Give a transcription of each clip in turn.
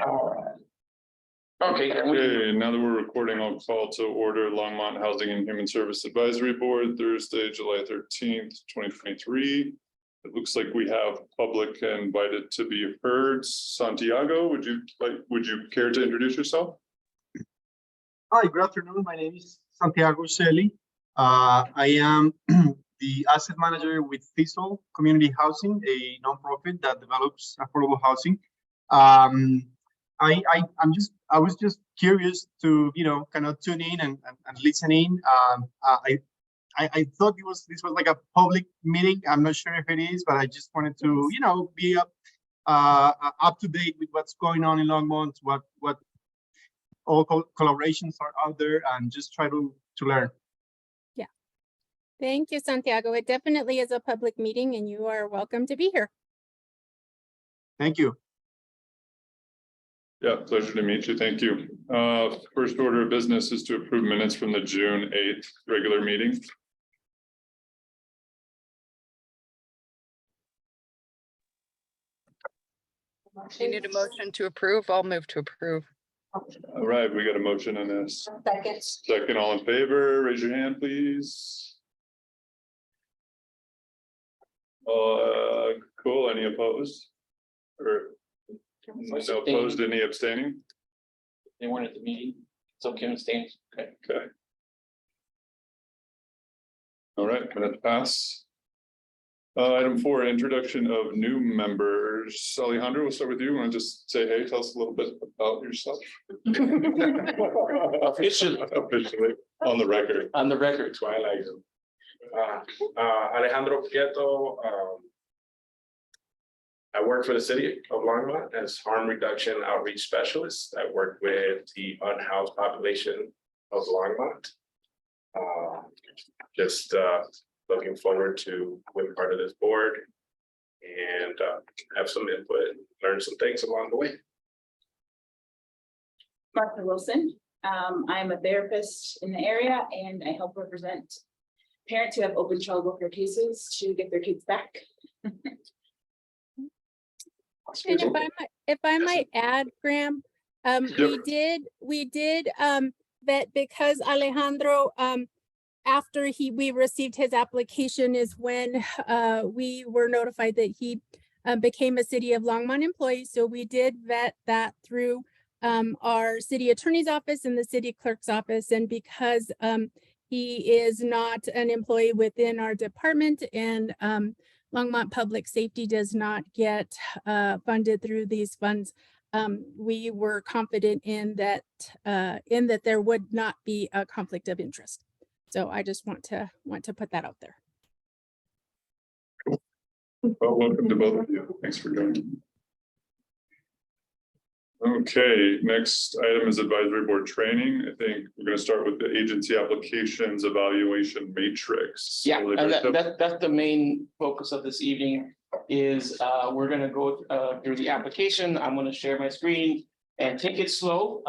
All right. Okay. Okay, now that we're recording, I'll call to order Longmont Housing and Human Service Advisory Board, Thursday, July 13th, 2023. It looks like we have public invited to be heard. Santiago, would you care to introduce yourself? Hi, good afternoon. My name is Santiago Shelley. I am the asset manager with Thistle Community Housing, a nonprofit that develops affordable housing. I was just curious to, kind of tune in and listen in. I thought this was like a public meeting. I'm not sure if it is, but I just wanted to, be up to date with what's going on in Longmont, what all collaborations are out there, and just try to learn. Yeah. Thank you, Santiago. It definitely is a public meeting and you are welcome to be here. Thank you. Yeah, pleasure to meet you. Thank you. First order of business is to approve minutes from the June 8th regular meeting. You need a motion to approve? I'll move to approve. All right, we got a motion on this. Second. Second, all in favor, raise your hand, please. Cool. Any opposed? Or no opposed, any abstaining? They weren't at the meeting, so Kim abstains. Okay. Okay. All right, minutes pass. Item 4, introduction of new members. Alejandro, we'll start with you. Want to just say, hey, tell us a little bit about yourself? Officially, on the record. On the record, Twilight. Alejandro Prieto. I work for the City of Longmont as harm reduction outreach specialist. I work with the unhoused population of Longmont. Just looking forward to being part of this board and have some input and learn some things along the way. Martha Wilson. I'm a therapist in the area and I help represent parents who have open child welfare cases to get their kids back. And if I might add, Graham, we did that because Alejandro, after we received his application is when we were notified that he became a City of Longmont employee. So we did vet that through our city attorney's office and the city clerk's office. And because he is not an employee within our department and Longmont Public Safety does not get funded through these funds, we were confident in that there would not be a conflict of interest. So I just want to put that out there. Well, welcome to both of you. Thanks for joining. Okay, next item is advisory board training. I think we're going to start with the agency applications evaluation matrix. Yeah, and that's the main focus of this evening is we're going to go through the application. I'm going to share my screen and take it slow.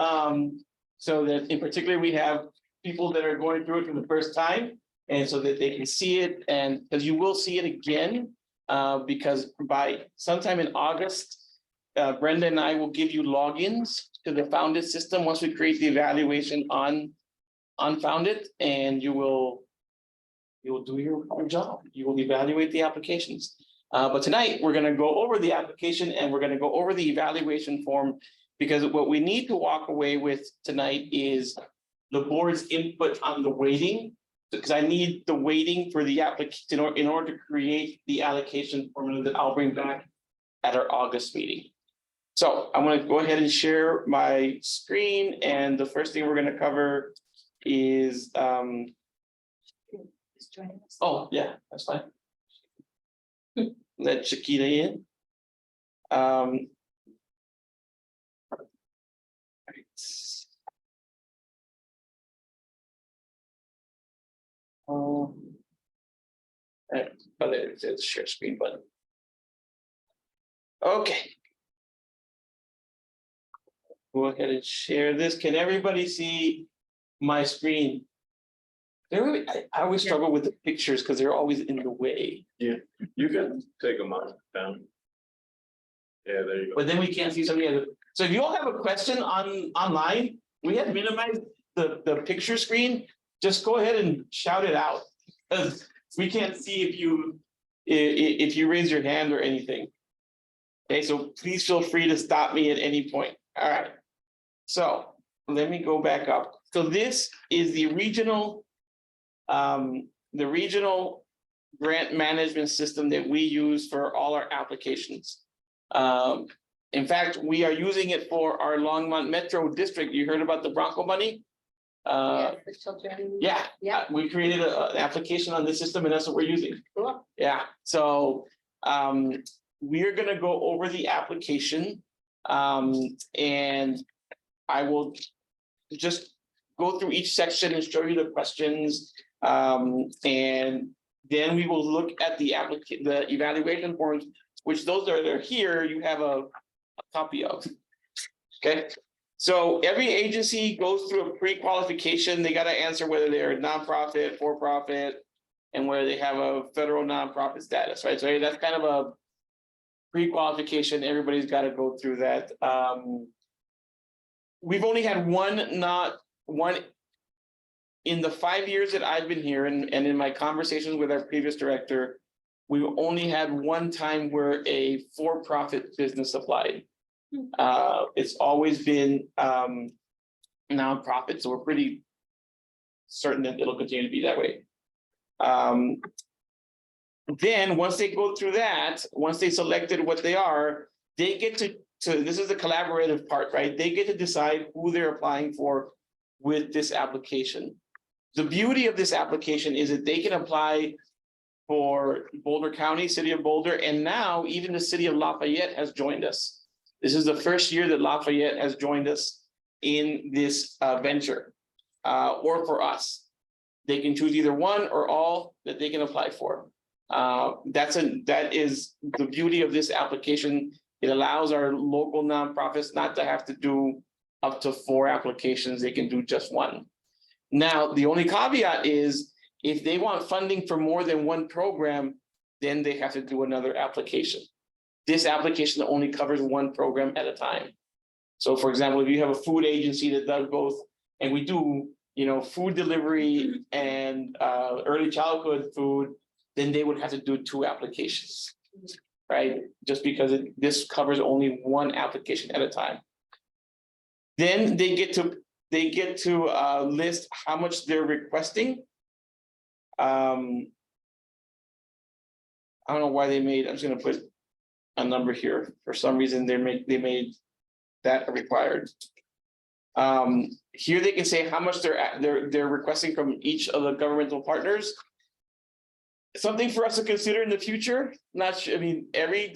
So that in particular, we have people that are going through it for the first time and so that they can see it, and because you will see it again because by sometime in August, Brenda and I will give you logins to the Founded system once we create the evaluation on Founded, and you will do your job. You will evaluate the applications. But tonight we're going to go over the application and we're going to go over the evaluation form, because what we need to walk away with tonight is the board's input on the weighting, because I need the weighting for the application in order to create the allocation formula that I'll bring back at our August meeting. So I'm going to go ahead and share my screen, and the first thing we're going to cover is oh yeah, that's fine. Let Chiquita in. Right. There's a share screen button. Okay. Go ahead and share this. Can everybody see my screen? I always struggle with the pictures because they're always in the way. Yeah, you can take them on down. Yeah, there you go. But then we can't see some of the other. So if you all have a question online, we have minimized the picture screen. Just go ahead and shout it out. Because we can't see if you raise your hand or anything. Okay, so please feel free to stop me at any point. All right. So let me go back up. So this is the regional grant management system that we use for all our applications. In fact, we are using it for our Longmont Metro District. You heard about the Bronco money? Yeah, for children. Yeah, Yeah. we created an application on this system and that's what we're using. Cool. Yeah, so we're gonna go over the application. And I will just go through each section and show you the questions. And then we will look at the evaluation forms, which those are here, you have a copy of. Okay, so every agency goes through a pre-qualification. They got to answer whether they're a nonprofit, for-profit, and whether they have a federal nonprofit status, right? So that's kind of a pre-qualification. Everybody's got to go through that. We've only had one in the 5 years that I've been here, and in my conversations with our previous director, we only had one time where a for-profit business applied. It's always been nonprofit, so we're pretty certain that it'll continue to be that way. Then once they go through that, once they selected what they are, they get to this is the collaborative part, right? They get to decide who they're applying for with this application. The beauty of this application is that they can apply for Boulder County, City of Boulder, and now even the City of Lafayette has joined us. This is the first year that Lafayette has joined us in this venture, or for us. They can choose either one or all that they can apply for. That is the beauty of this application. It allows our local nonprofits not to have to do up to 4 applications. They can do just one. Now, the only caveat is if they want funding for more than one program, then they have to do another application. This application only covers one program at a time. So for example, if you have a food agency that does both, and we do, food delivery and early childhood food, then they would have to do 2 applications, right? Just because this covers only one application at a time. Then they get to list how much they're requesting. I don't know why I'm just gonna put a number here. For some reason, they made that required. Here they can say how much they're requesting from each of the governmental partners. Something for us to consider in the future. Not sure, I mean, every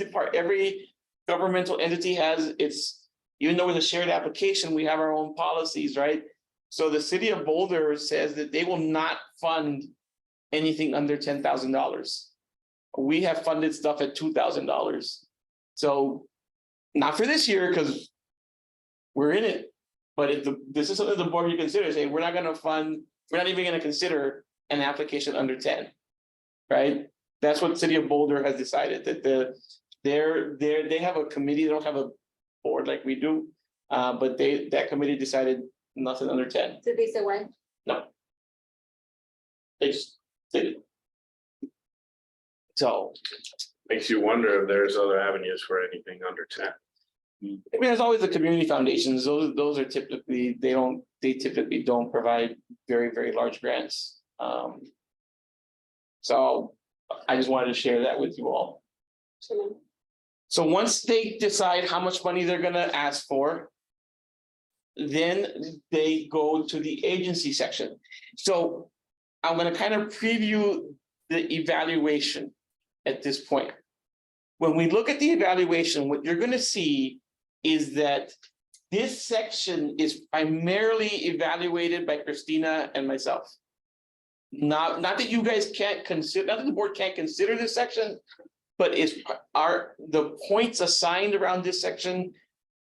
governmental entity has its, even though with a shared application, we have our own policies, right? So the City of Boulder says that they will not fund anything under $10,000. We have funded stuff at $2,000. So not for this year, because we're in it. But if this is something the board you consider, saying we're not going to fund, we're not even going to consider an application under 10, right? That's what City of Boulder has decided, that they have a committee, they don't have a board like we do, but that committee decided nothing under 10. Did they say when? No. They just did it. So. Makes you wonder if there's other avenues for anything under 10. I mean, there's always the community foundations. Those are typically, they typically don't provide very, very large grants. So I just wanted to share that with you all. So once they decide how much money they're gonna ask for, then they go to the agency section. So I'm gonna kind of preview the evaluation at this point. When we look at the evaluation, what you're gonna see is that this section is primarily evaluated by Christina and myself. Not that you guys can't consider, not that the board can't consider this section, but the points assigned around this section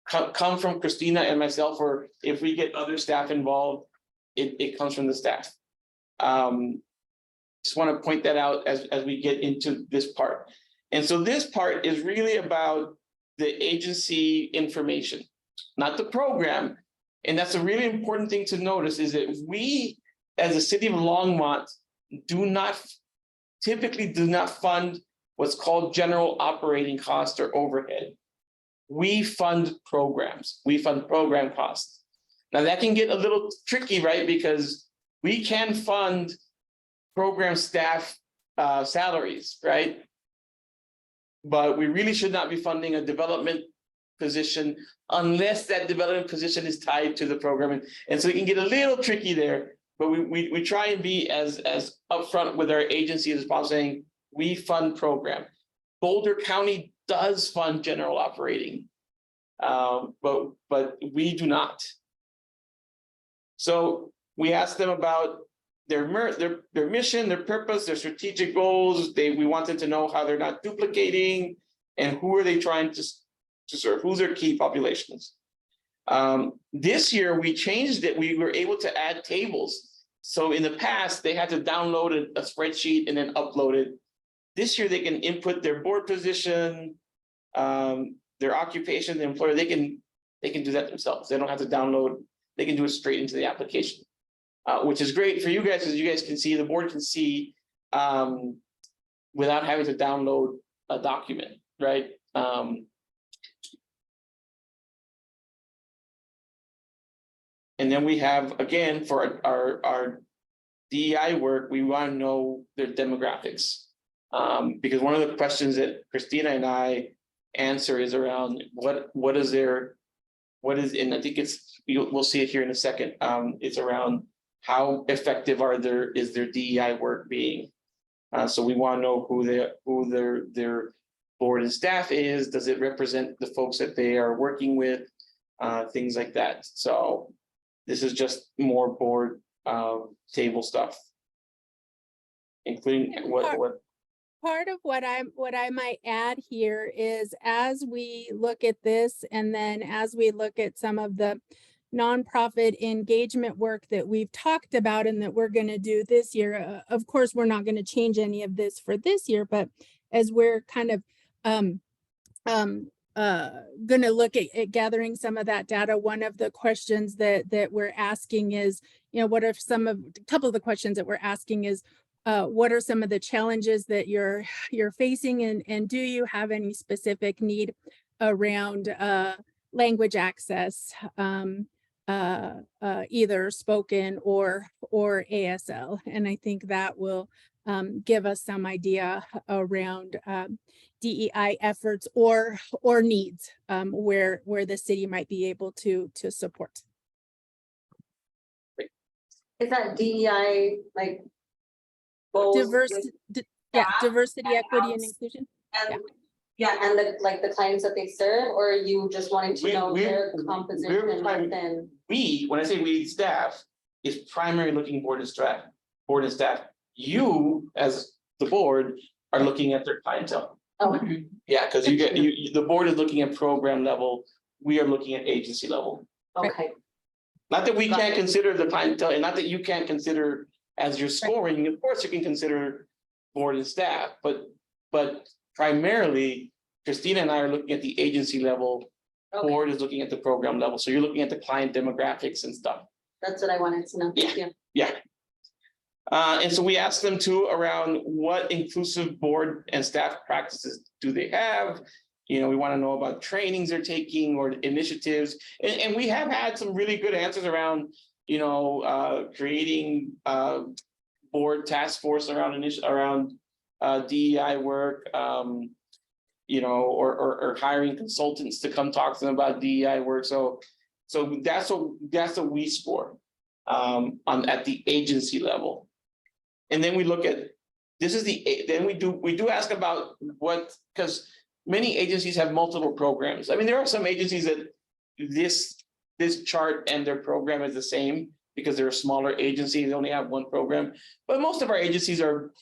come from Christina and myself, or if we get other staff involved, it comes from the staff. Just want to point that out as we get into this part. And so this part is really about the agency information. not the program. And that's a really important thing to notice is that we, as a city of Longmont, typically do not fund what's called general operating cost or overhead. We fund programs, we fund program costs. Now that can get a little tricky, right? Because we can fund program staff salaries, right? But we really should not be funding a development position unless that development position is tied to the program. And so it can get a little tricky there, but we try and be as upfront with our agency as possible, saying we fund program. Boulder County does fund general operating, but we do not. So we asked them about their mission, their purpose, their strategic goals. We wanted to know how they're not duplicating and who are they trying to serve, who's their key populations. This year we changed it. We were able to add tables. So in the past, they had to download a spreadsheet and then upload it. This year they can input their board position, their occupation, the employer. They can do that themselves. They don't have to download. They can do it straight into the application, which is great for you guys, because you guys can see, the board can see without having to download a document, right? And then we have, again, for our DEI work, we want to know their demographics. Because one of the questions that Christina and I answer is around what is, and I think we'll see it here in a second. It's around how effective is their DEI work being. So we want to know who their board and staff is. Does it represent the folks that they are working with? Things like that. So this is just more board table stuff, including what. Part of what I might add here is, as we look at this, and then as we look at some of the nonprofit engagement work that we've talked about and that we're going to do this year, of course, we're not going to change any of this for this year, but as we're kind of going to look at gathering some of that data, one of the questions that we're asking is, what are a couple of the questions that we're asking is, what are some of the challenges that you're facing, and do you have any specific need around language access, either spoken or ASL? And I think that will give us some idea around DEI efforts or needs where the city might be able to support. Is that DEI like both diversity, equity, and inclusion? and and the clients that they serve, or are you just wanting to know their composition within? When I say we, staff is primarily looking board and staff. You as the board are looking at their clientele. Okay. Yeah, because the board is looking at program level. We are looking at agency level. Okay. Not that we can't consider the clientele, and not that you can't consider as you're scoring. Of course, you can consider board and staff, but primarily, Christina and I are looking at the agency level. Okay. Board is looking at the program level. So you're looking at the client demographics and stuff. That's what I wanted to know. Thank you. Yeah. And so we asked them too around what inclusive board and staff practices do they have. We want to know about trainings they're taking or initiatives. And we have had some really good answers around, creating board task force around DEI work, or hiring consultants to come talk to them about DEI work. So that's what we score at the agency level. And then we look at, then we do ask about because many agencies have multiple programs. I mean, there are some agencies that this chart and their program is the same because they're a smaller agency, they only have one program. But most of our agencies are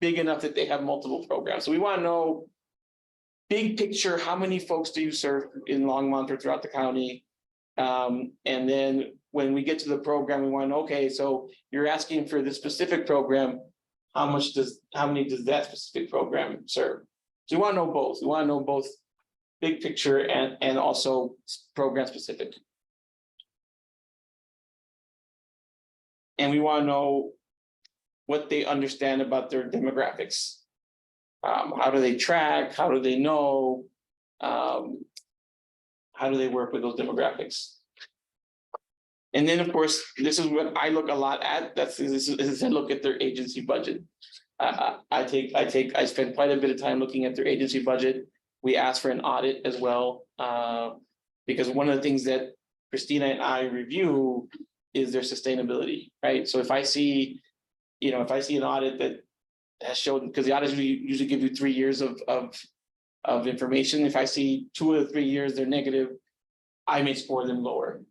big enough that they have multiple programs. So we want to know, big picture, how many folks do you serve in Longmont or throughout the county? And then when we get to the program, we want to know, okay, so you're asking for this specific program, how many does that specific program serve? So we want to know both. We want to know both big picture and also program specific. And we want to know what they understand about their demographics. How do they track? How do they know? How do they work with those demographics? And then, of course, this is what I look a lot at. This is I look at their agency budget. I spend quite a bit of time looking at their agency budget. We ask for an audit as well, because one of the things that Christina and I review is their sustainability, right? So if I see, if I see an audit that has shown, because the audits usually give you 3 years of information. If I see 2 of the 3 years they're negative, I may score them lower,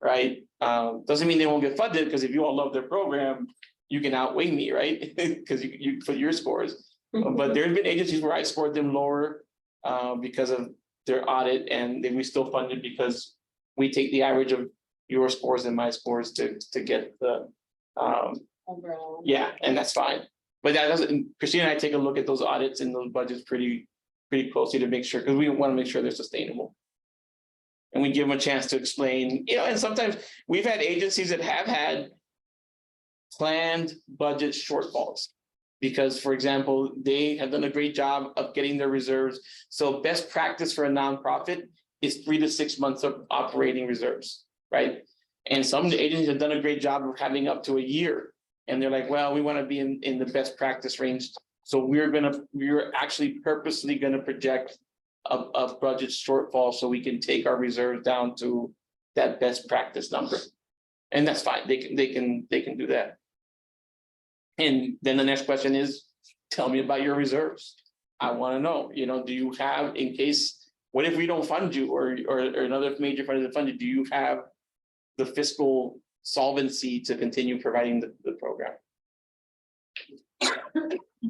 right? Doesn't mean they won't get funded, because if you all love their program, you can outweigh me, right? Because you put your scores. But there's been agencies where I scored them lower because of their audit, and then we still fund it because we take the average of your scores and my scores to get the Overall. yeah, and that's fine. But that doesn't, Christina and I take a look at those audits and those budgets pretty closely to make sure, because we want to make sure they're sustainable. And we give them a chance to explain, and sometimes we've had agencies that have had planned budget shortfalls. Because, for example, they have done a great job of getting their reserves. So best practice for a nonprofit is 3 to 6 months of operating reserves, right? And some of the agencies have done a great job of having up to a year. And they're like, well, we want to be in the best practice range. So we're actually purposely gonna project a budget shortfall so we can take our reserves down to that best practice number. And that's fine, they can do that. And then the next question is, tell me about your reserves. I want to know, do you have, in case, what if we don't fund you or another major fund doesn't fund you, do you have the fiscal solvency to continue providing the program?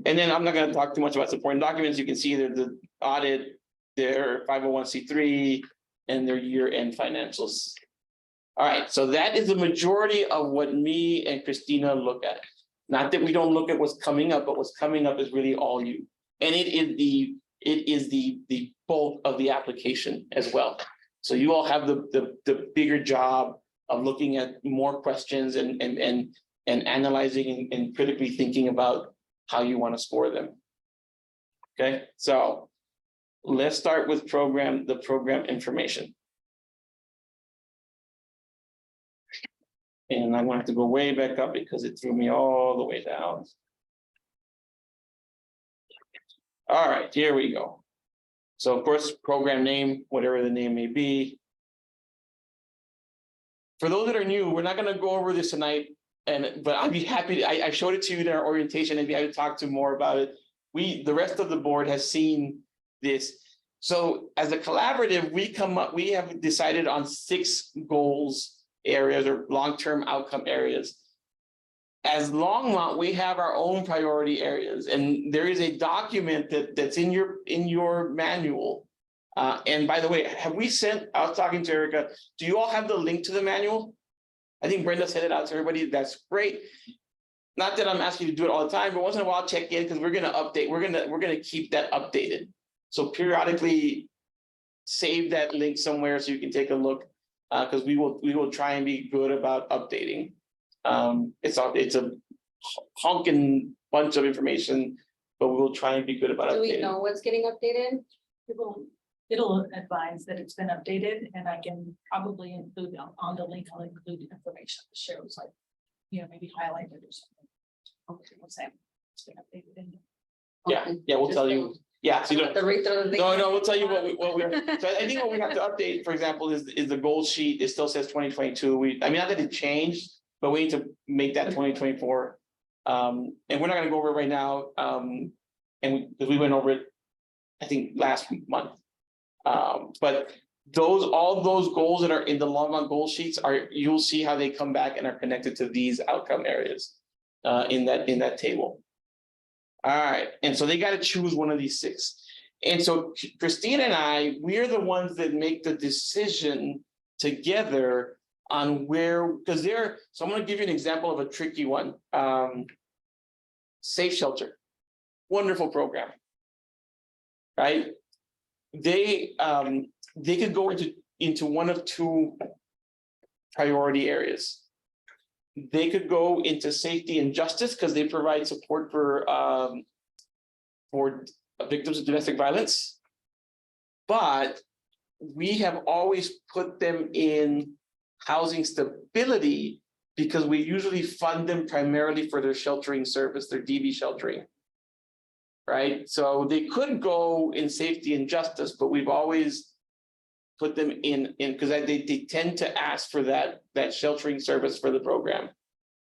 And then I'm not going to talk too much about supporting documents. You can see the audit, their 501c3, and their year-end financials. All right, so that is the majority of what me and Christina look at. Not that we don't look at what's coming up, but what's coming up is really all you. And it is the bulk of the application as well. So you all have the bigger job of looking at more questions and analyzing and critically thinking about how you want to score them. Okay, so let's start with the program information. And I'm going to have to go way back up because it threw me all the way down. All right, here we go. So of course, program name, whatever the name may be. For those that are new, we're not going to go over this tonight, but I'd be happy. I showed it to you in our orientation. I'd be happy to talk to more about it. The rest of the board has seen this. So as a collaborative, we have decided on 6 goals areas or long-term outcome areas. As Longmont, we have our own priority areas, and there is a document that's in your manual. And by the way, I was talking to Erica, do you all have the link to the manual? I think Brenda sent it out to everybody. That's great. Not that I'm asking you to do it all the time, but once in a while check in, because we're going to update. We're going to keep that updated. So periodically save that link somewhere so you can take a look. Because we will try and be good about updating. It's a honking bunch of information, but we will try and be good about updating. Do we know what's getting updated? It'll advise that it's been updated, and I can probably include on the link, I'll include information that shows, like, maybe highlighted or something. Okay, what's that? It's been updated. Yeah, we'll tell you. Yeah, so you don't. The rate of the thing. No, we'll tell you what we. So I think what we have to update, for example, is the goal sheet. It still says 2022. I mean, not that it changed, but we need to make that 2024. And we're not going to go over it right now. Because we went over it, I think, last month. But all those goals that are in the Longmont goal sheets you'll see how they come back and are connected to these outcome areas in that table. All right, and so they got to choose one of these 6. And so Christina and we are the ones that make the decision together on where, because so I'm going to give you an example of a tricky one. Safe Shelter, wonderful program, right? they could go into one of two priority areas. They could go into safety and justice because they provide support for victims of domestic violence. But we have always put them in housing stability because we usually fund them primarily for their sheltering service, their DV sheltering. Right, so they could go in safety and justice, but we've always put them in because they tend to ask for that sheltering service for the program.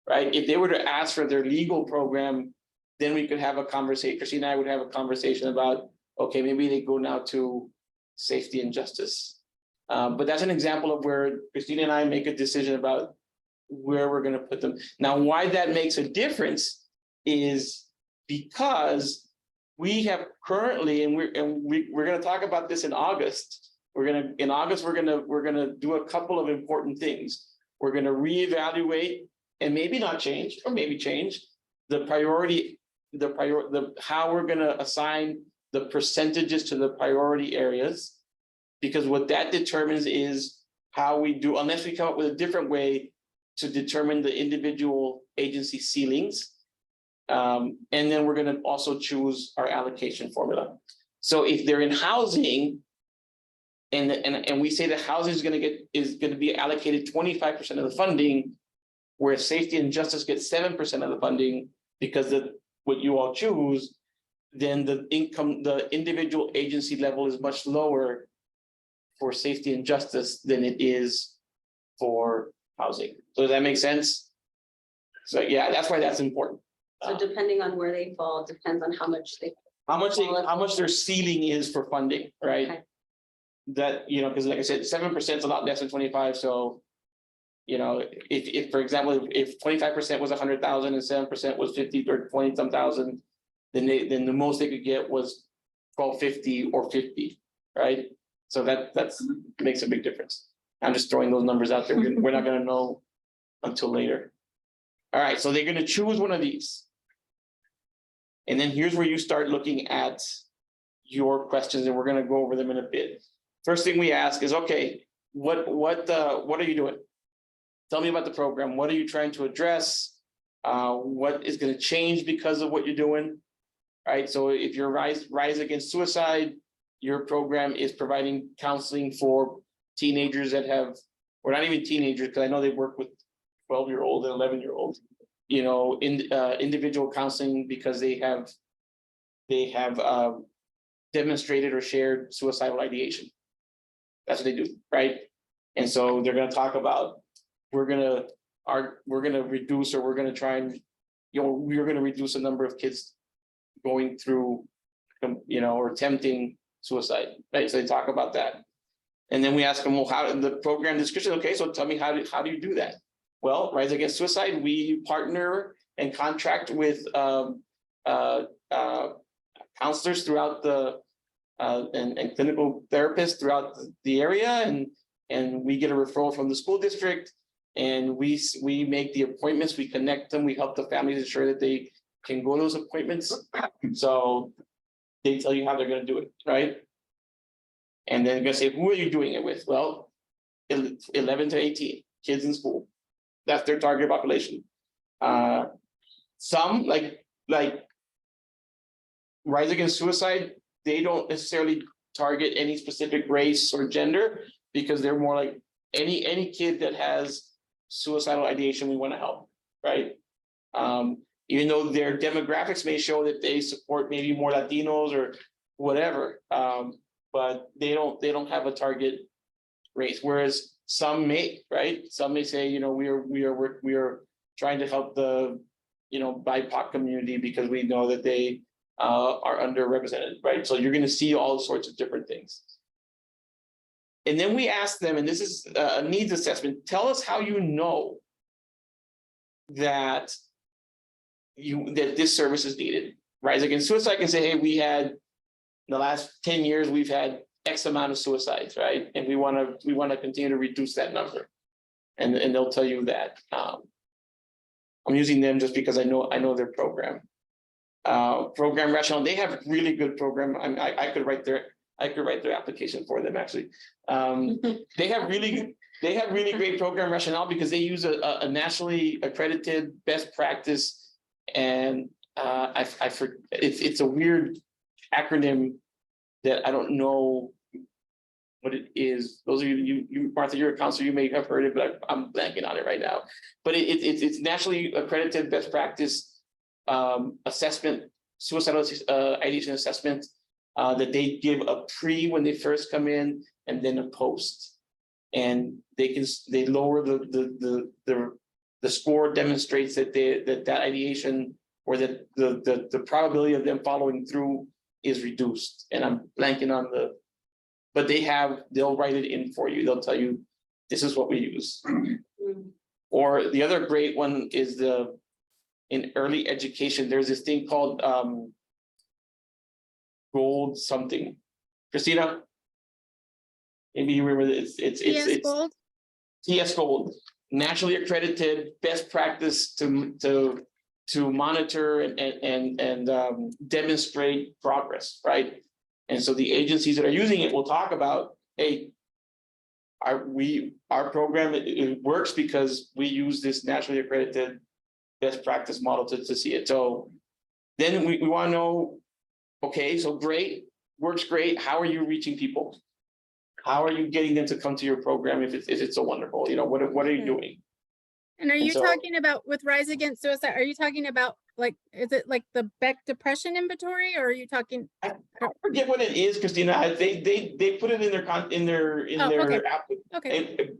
Right, if they were to ask for their legal program, then we could have a conversation. Christine and I would have a conversation about, okay, maybe they go now to safety and justice. But that's an example of where Christine and I make a decision about where we're going to put them. Now, why that makes a difference is because we have currently, and we're going to talk about this in August. In August, we're going to do a couple of important things. We're going to reevaluate and maybe not change, or maybe change the priority, how we're going to assign the percentages to the priority areas, because what that determines is how we do, unless we come up with a different way to determine the individual agency ceilings. And then we're going to also choose our allocation formula. So if they're in housing, and we say that housing is going to be allocated 25% of the funding, whereas safety and justice get 7% of the funding because of what you all choose, then the individual agency level is much lower for safety and justice than it is for housing. So does that make sense? So yeah, that's why that's important. So depending on where they fall, depends on how much their ceiling is for funding, right? Okay. That, because like I said, 7% is a lot less than 25. So, if for example, if 25% was 100,000 and 7% was 50 or 20 some thousand, then the most they could get was 1250 or 50, right? So that makes a big difference. I'm just throwing those numbers out there. We're not going to know until later. All right, so they're going to choose one of these. And then here's where you start looking at your questions, and we're going to go over them in a bit. First thing we ask is, okay, what are you doing? Tell me about the program. What are you trying to address? What is going to change because of what you're doing? Right. So if you're Rise Against Suicide, your program is providing counseling for teenagers that have, or not even teenagers, because I know they work with 12-year-old and 11-year-olds, individual counseling because they have demonstrated or shared suicidal ideation. That's what they do, right? And so they're going to talk about, we're going to reduce, or we're going to try and, we're going to reduce the number of kids going through, or attempting suicide, right? So they talk about that. And then we ask them, well, how the program description, okay, so tell me, how do you do that? Well, Rise Against Suicide, we partner and contract with counselors throughout the and clinical therapists throughout the area, and we get a referral from the school district, and we make the appointments, we connect them, we help the families ensure that they can go to those appointments. So they tell you how they're going to do it, right? And then you're going to say, who are you doing it with? Well, 11 to 18 kids in school. That's their target population. Some like Rise Against Suicide, they don't necessarily target any specific race or gender, because they're more like any kid that has suicidal ideation, we want to help, right? Even though their demographics may show that they support maybe more Latinos or whatever, but they don't have a target race. Whereas some may, right? Some may say, we are trying to help the BIPOC community because we know that they are underrepresented, right? So you're going to see all sorts of different things. And then we ask them, and this is a needs assessment, tell us how you know that this service is needed. Rise Against Suicide can say, hey, we had, in the last 10 years, we've had X amount of suicides, right? And we want to continue to reduce that number. And they'll tell you that. I'm using them just because I know their program. Program rationale, they have really good program. I could write I could write their application for them, actually. They have really great program rationale because they use a nationally accredited best practice. And it's a weird acronym that I don't know what it is. Those of you, Martha, you're a counselor, you may have heard it, but I'm blanking on it right now. But it's nationally accredited best practice assessment, suicidal ideation assessment that they give a pre when they first come in and then a post. And they lower the score demonstrates that that ideation or that the probability of them following through is reduced. And I'm blanking on but they'll write it in for you. They'll tell you, this is what we use. Or the other great one is in early education, there's this thing called gold something. Christina? Maybe you remember it's Gold. TS Gold, nationally accredited best practice to monitor and demonstrate progress, right? And so the agencies that are using it will talk about, hey, our program it works because we use this nationally accredited best practice model to see it. So then we want to know, okay, so great, works great. How are you reaching people? How are you getting them to come to your program if it's so wonderful? You know, what are you doing? And are you so- talking about with Rise Against Suicide? Are you talking about like, is it like the Beck Depression Inventory, or are you talking? I forget what it is, Christina. They put it in their okay. app. Okay,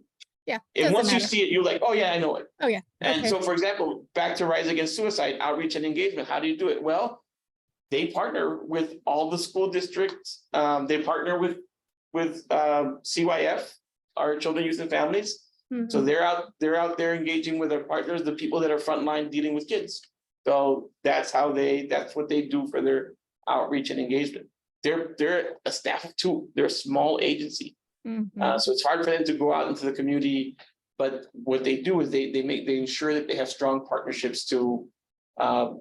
yeah. And doesn't once you matter. see it, you're like, oh yeah, I know it. Oh, yeah. And Okay. so, for example, back to Rise Against Suicide, outreach and engagement. How do you do it? Well, they partner with all the school districts. They partner with CYF, our Children, Youth, and Families. So Mhm. they're out there engaging with their partners, the people that are frontline dealing with kids. So that's what they do for their outreach and engagement. They're a staff of 2. They're a small agency. Mhm. So it's hard for them to go out into the community, but what they do is they ensure that they have strong partnerships to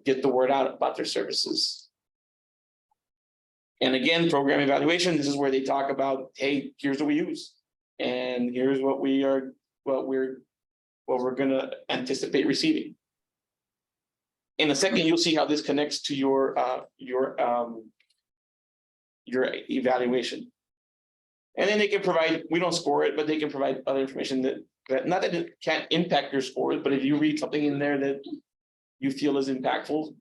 get the word out about their services. And again, program evaluation, this is where they talk about, hey, here's what we use. And here's what we're gonna anticipate receiving. In a second, you'll see how this connects to your evaluation. And then they can provide, we don't score it, but they can provide other information that not that it can't impact your scores, but if you read something in there that you feel is impactful,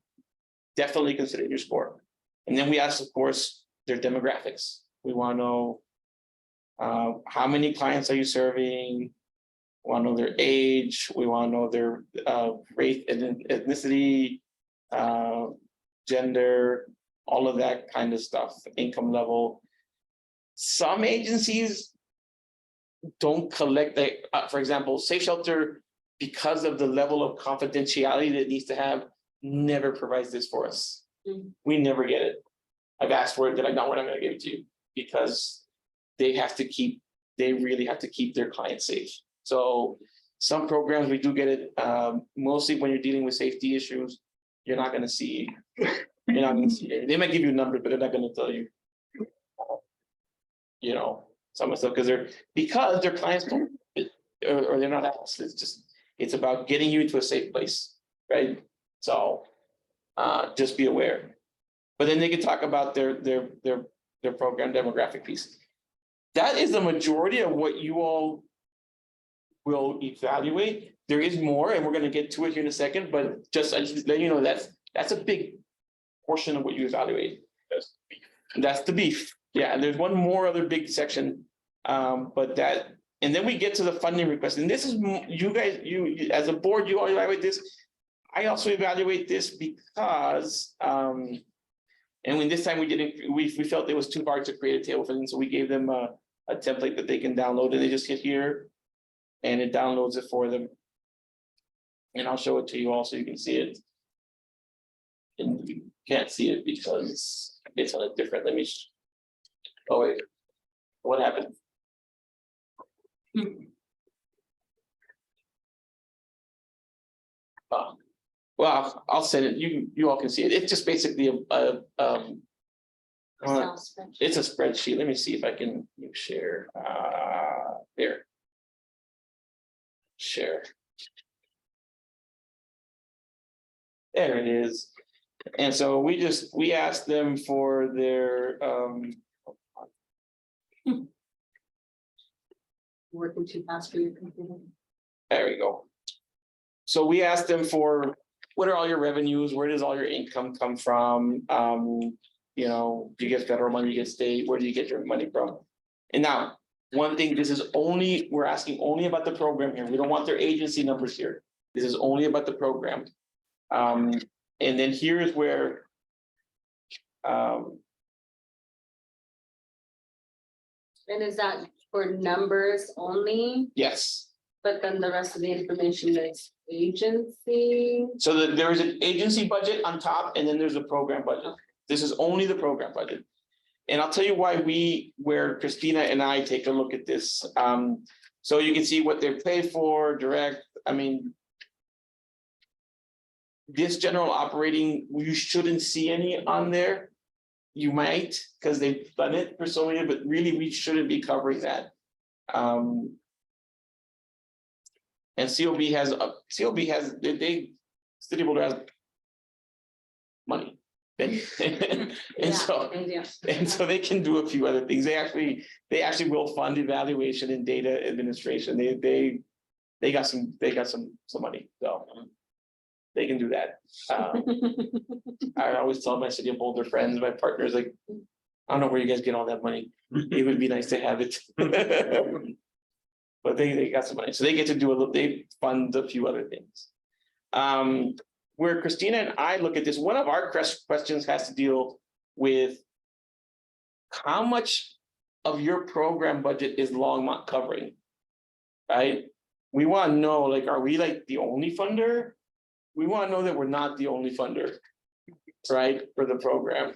definitely consider your score. And then we ask, of course, their demographics. We want to know how many clients are you serving? We want to know their age. We want to know their race and ethnicity, gender, all of that kind of stuff, income level. Some agencies don't collect that. For example, Safe Shelter, because of the level of confidentiality that it needs to have, never provides this for us. We never get it. I've asked for it, they're like, no, we're not going to give it to you, because they really have to keep their clients safe. So some programs we do get it, mostly when you're dealing with safety issues, you're not going to see it. They might give you a number, but they're not going to tell you, some of the stuff because their clients don't, or they're not asked. It's about getting you into a safe place, right? So just be aware. But then they can talk about their program demographic piece. That is the majority of what you all will evaluate. There is more, and we're going to get to it here in a second, but I just let you know that's a big portion of what you evaluate. That's the beef. Yeah, and there's one more other big section, but that, and then we get to the funding request. And this is you guys, you as a board, you all evaluate this. I also evaluate this because, and when this time we felt it was too hard to create a table for them, so we gave them a template that they can download, and they just hit here, and it downloads it for them. And I'll show it to you all so you can see it. And you can't see it because it's on a different. Oh wait, what happened? Well, I'll send it. You all can see it. It's just basically It's a spreadsheet. Let me see if I can share. There. Share. There it is. And so we asked them for their Working too fast for your computer. there we go. So we asked them for, what are all your revenues? Where does all your income come from? You know, do you get federal money, you get state, where do you get your money from? And now, one thing, this is only, we're asking only about the program here. We don't want their agency numbers here. This is only about the program. And then here is where And is that for numbers only, yes. but then the rest of the information is agency? So there is an agency budget on top, and then there's a program budget. This is only the program budget. And I'll tell you why where Christina and I take a look at this. So you can see what they're paid for, direct, I mean. This general operating, you shouldn't see any on there. You might, because they've done it for so many, but really we shouldn't be covering that. And COB has, City Boulder has money. And so they can do a few other things. They actually will fund evaluation and data administration. They got some money, so they can do that. I always tell my City of Boulder friends, my partners, like, I don't know where you guys get all that money. It would be nice to have it. But they got some money, so they get to do they fund a few other things. Where Christina and I look at this, one of our questions has to deal with how much of your program budget is Longmont covering, right? We want to know, like, are we like the only funder? We want to know that we're not the only funder, right, for the program.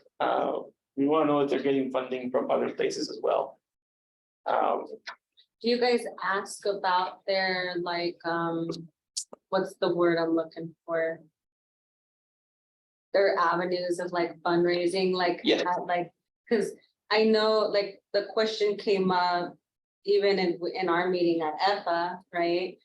We want to know that they're getting funding from other places as well. Do you guys ask about their, like, what's the word I'm looking for? Their avenues of like fundraising, like, Yeah. like, because I know, like, the question came up even in our meeting at EFA, right?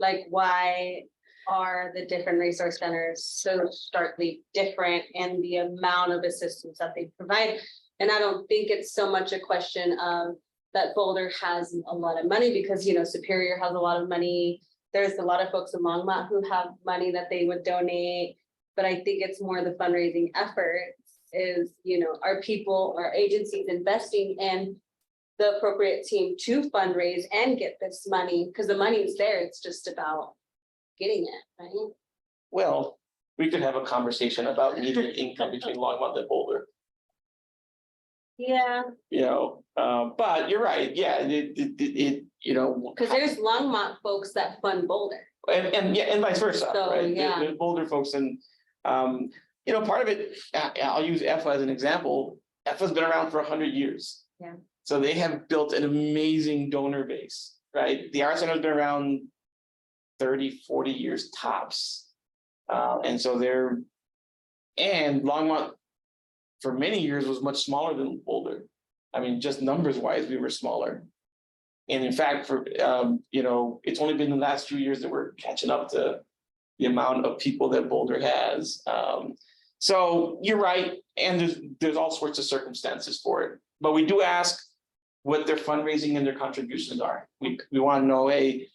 Like, why are the different resource centers so starkly different in the amount of assistance that they provide? And I don't think it's so much a question of that Boulder has a lot of money, because, you know, Superior has a lot of money. There's a lot of folks in Longmont who have money that they would donate. But I think it's more the fundraising efforts is, you know, are people, are agencies investing in the appropriate team to fundraise and get this money? Because the money is there, it's just about getting it, right? Well, we could have a conversation about median income between Longmont and Boulder. Yeah, You know, but you're right, yeah, it you know. because there's Longmont folks that fund Boulder. And yeah, and vice versa, So, right? yeah. There's Boulder folks, and you know, part of it, I'll use EFA as an example. EFA's been around for 100 years. Yeah. So they have built an amazing donor base, right? The Art Center's been around 30, 40 years tops. And so and Longmont for many years was much smaller than Boulder. I mean, just numbers wise, we were smaller. And in fact, for you know, it's only been the last few years that we're catching up to the amount of people that Boulder has. So you're right, and there's all sorts of circumstances for it. But we do ask what their fundraising and their contributions are. We want to know, hey,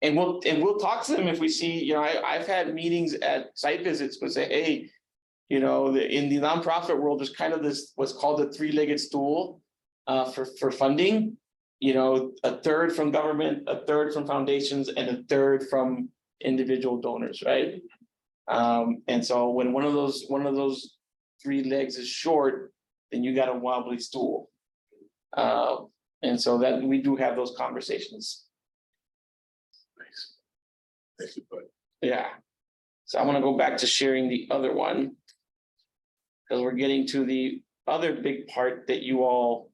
and we'll talk to them if we see, you know, I've had meetings at site visits but say, hey, you know, in the nonprofit world, there's kind of this what's called a three-legged stool for funding. You know, a third from government, a third from foundations, and a third from individual donors, right? And so when one of those three legs is short, then you got a wobbly stool. And so that we do have those conversations. Nice. Thank you, bud. Yeah. So I want to go back to sharing the other one, because we're getting to the other big part that you all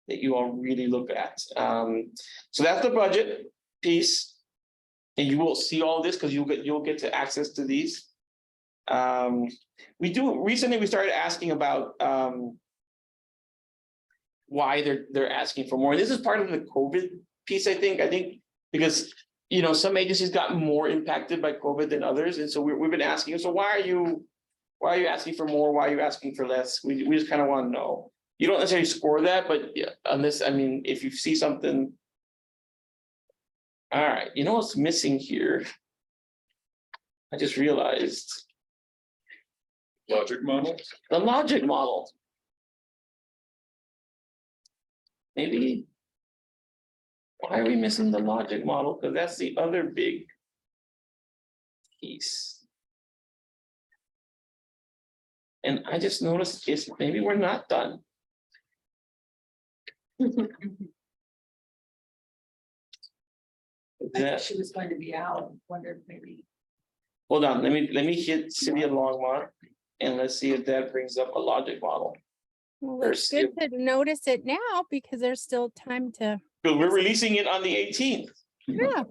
really look at. So that's the budget piece. And you will see all this because you'll get to access to these. Recently we started asking about why they're asking for more. And this is part of the COVID piece, I think, because, you know, some agencies got more impacted by COVID than others. And so we've been asking, so why are you asking for more? Why are you asking for less? We just kind of want to know. You don't necessarily score that, but yeah, unless, I mean, if you see something. All right, you know what's missing here? I just realized Logic model. the logic model. Maybe. Why are we missing the logic model? Because that's the other big piece. And I just noticed maybe we're not done. I think she was going to be out, wondered maybe. Hold on, let me hit City of Longmont and let's see if that brings up a logic model. Well, it's good to notice it now because there's still time to, Because we're releasing it on the 18th. yeah.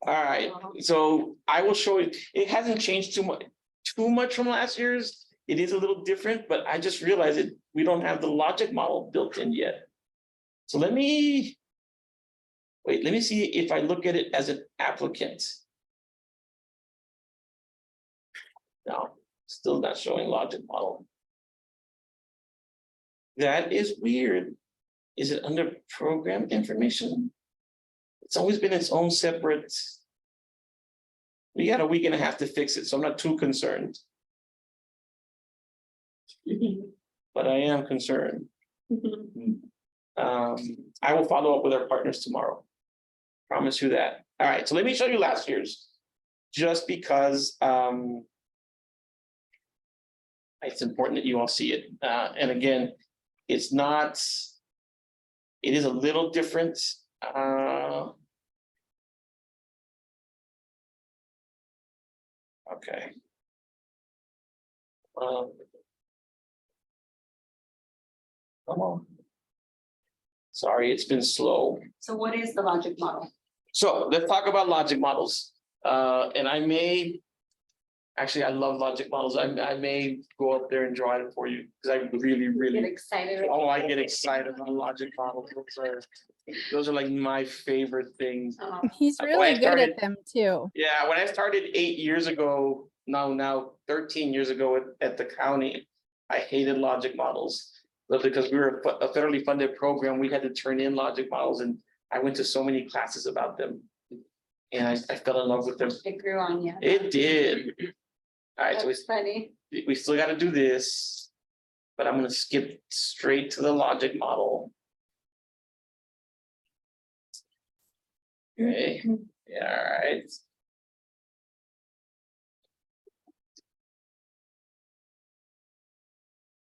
All right, so I will show you, it hasn't changed too much from last year's. It is a little different, but I just realized we don't have the logic model built in yet. So let me see if I look at it as an applicant. No, still not showing logic model. That is weird. Is it under program information? It's always been its own separate. We got a week and a half to fix it, so I'm not too concerned. But I am concerned. I will follow up with our partners tomorrow. Promise you that. All right, so let me show you last year's. Just because it's important that you all see it. And again, it's not, it is a little different. Okay. Come on. Sorry, it's been slow. So what is the logic model? So let's talk about logic models. And I may, actually, I love logic models. I may go up there and draw it for you because I really, Get really, excited. oh, I get excited on logic models. Those are like my favorite things. Oh, He's When I really good started- at them too. Yeah, when I started 8 years ago, now 13 years ago at the county, I hated logic models. But because we were a federally funded program, we had to turn in logic models, and I went to so many classes about them. And I fell in love with them. it grew on you. It did. All right, so That's funny. we still got to do this, but I'm going to skip straight to the logic model. Okay, yeah, all right.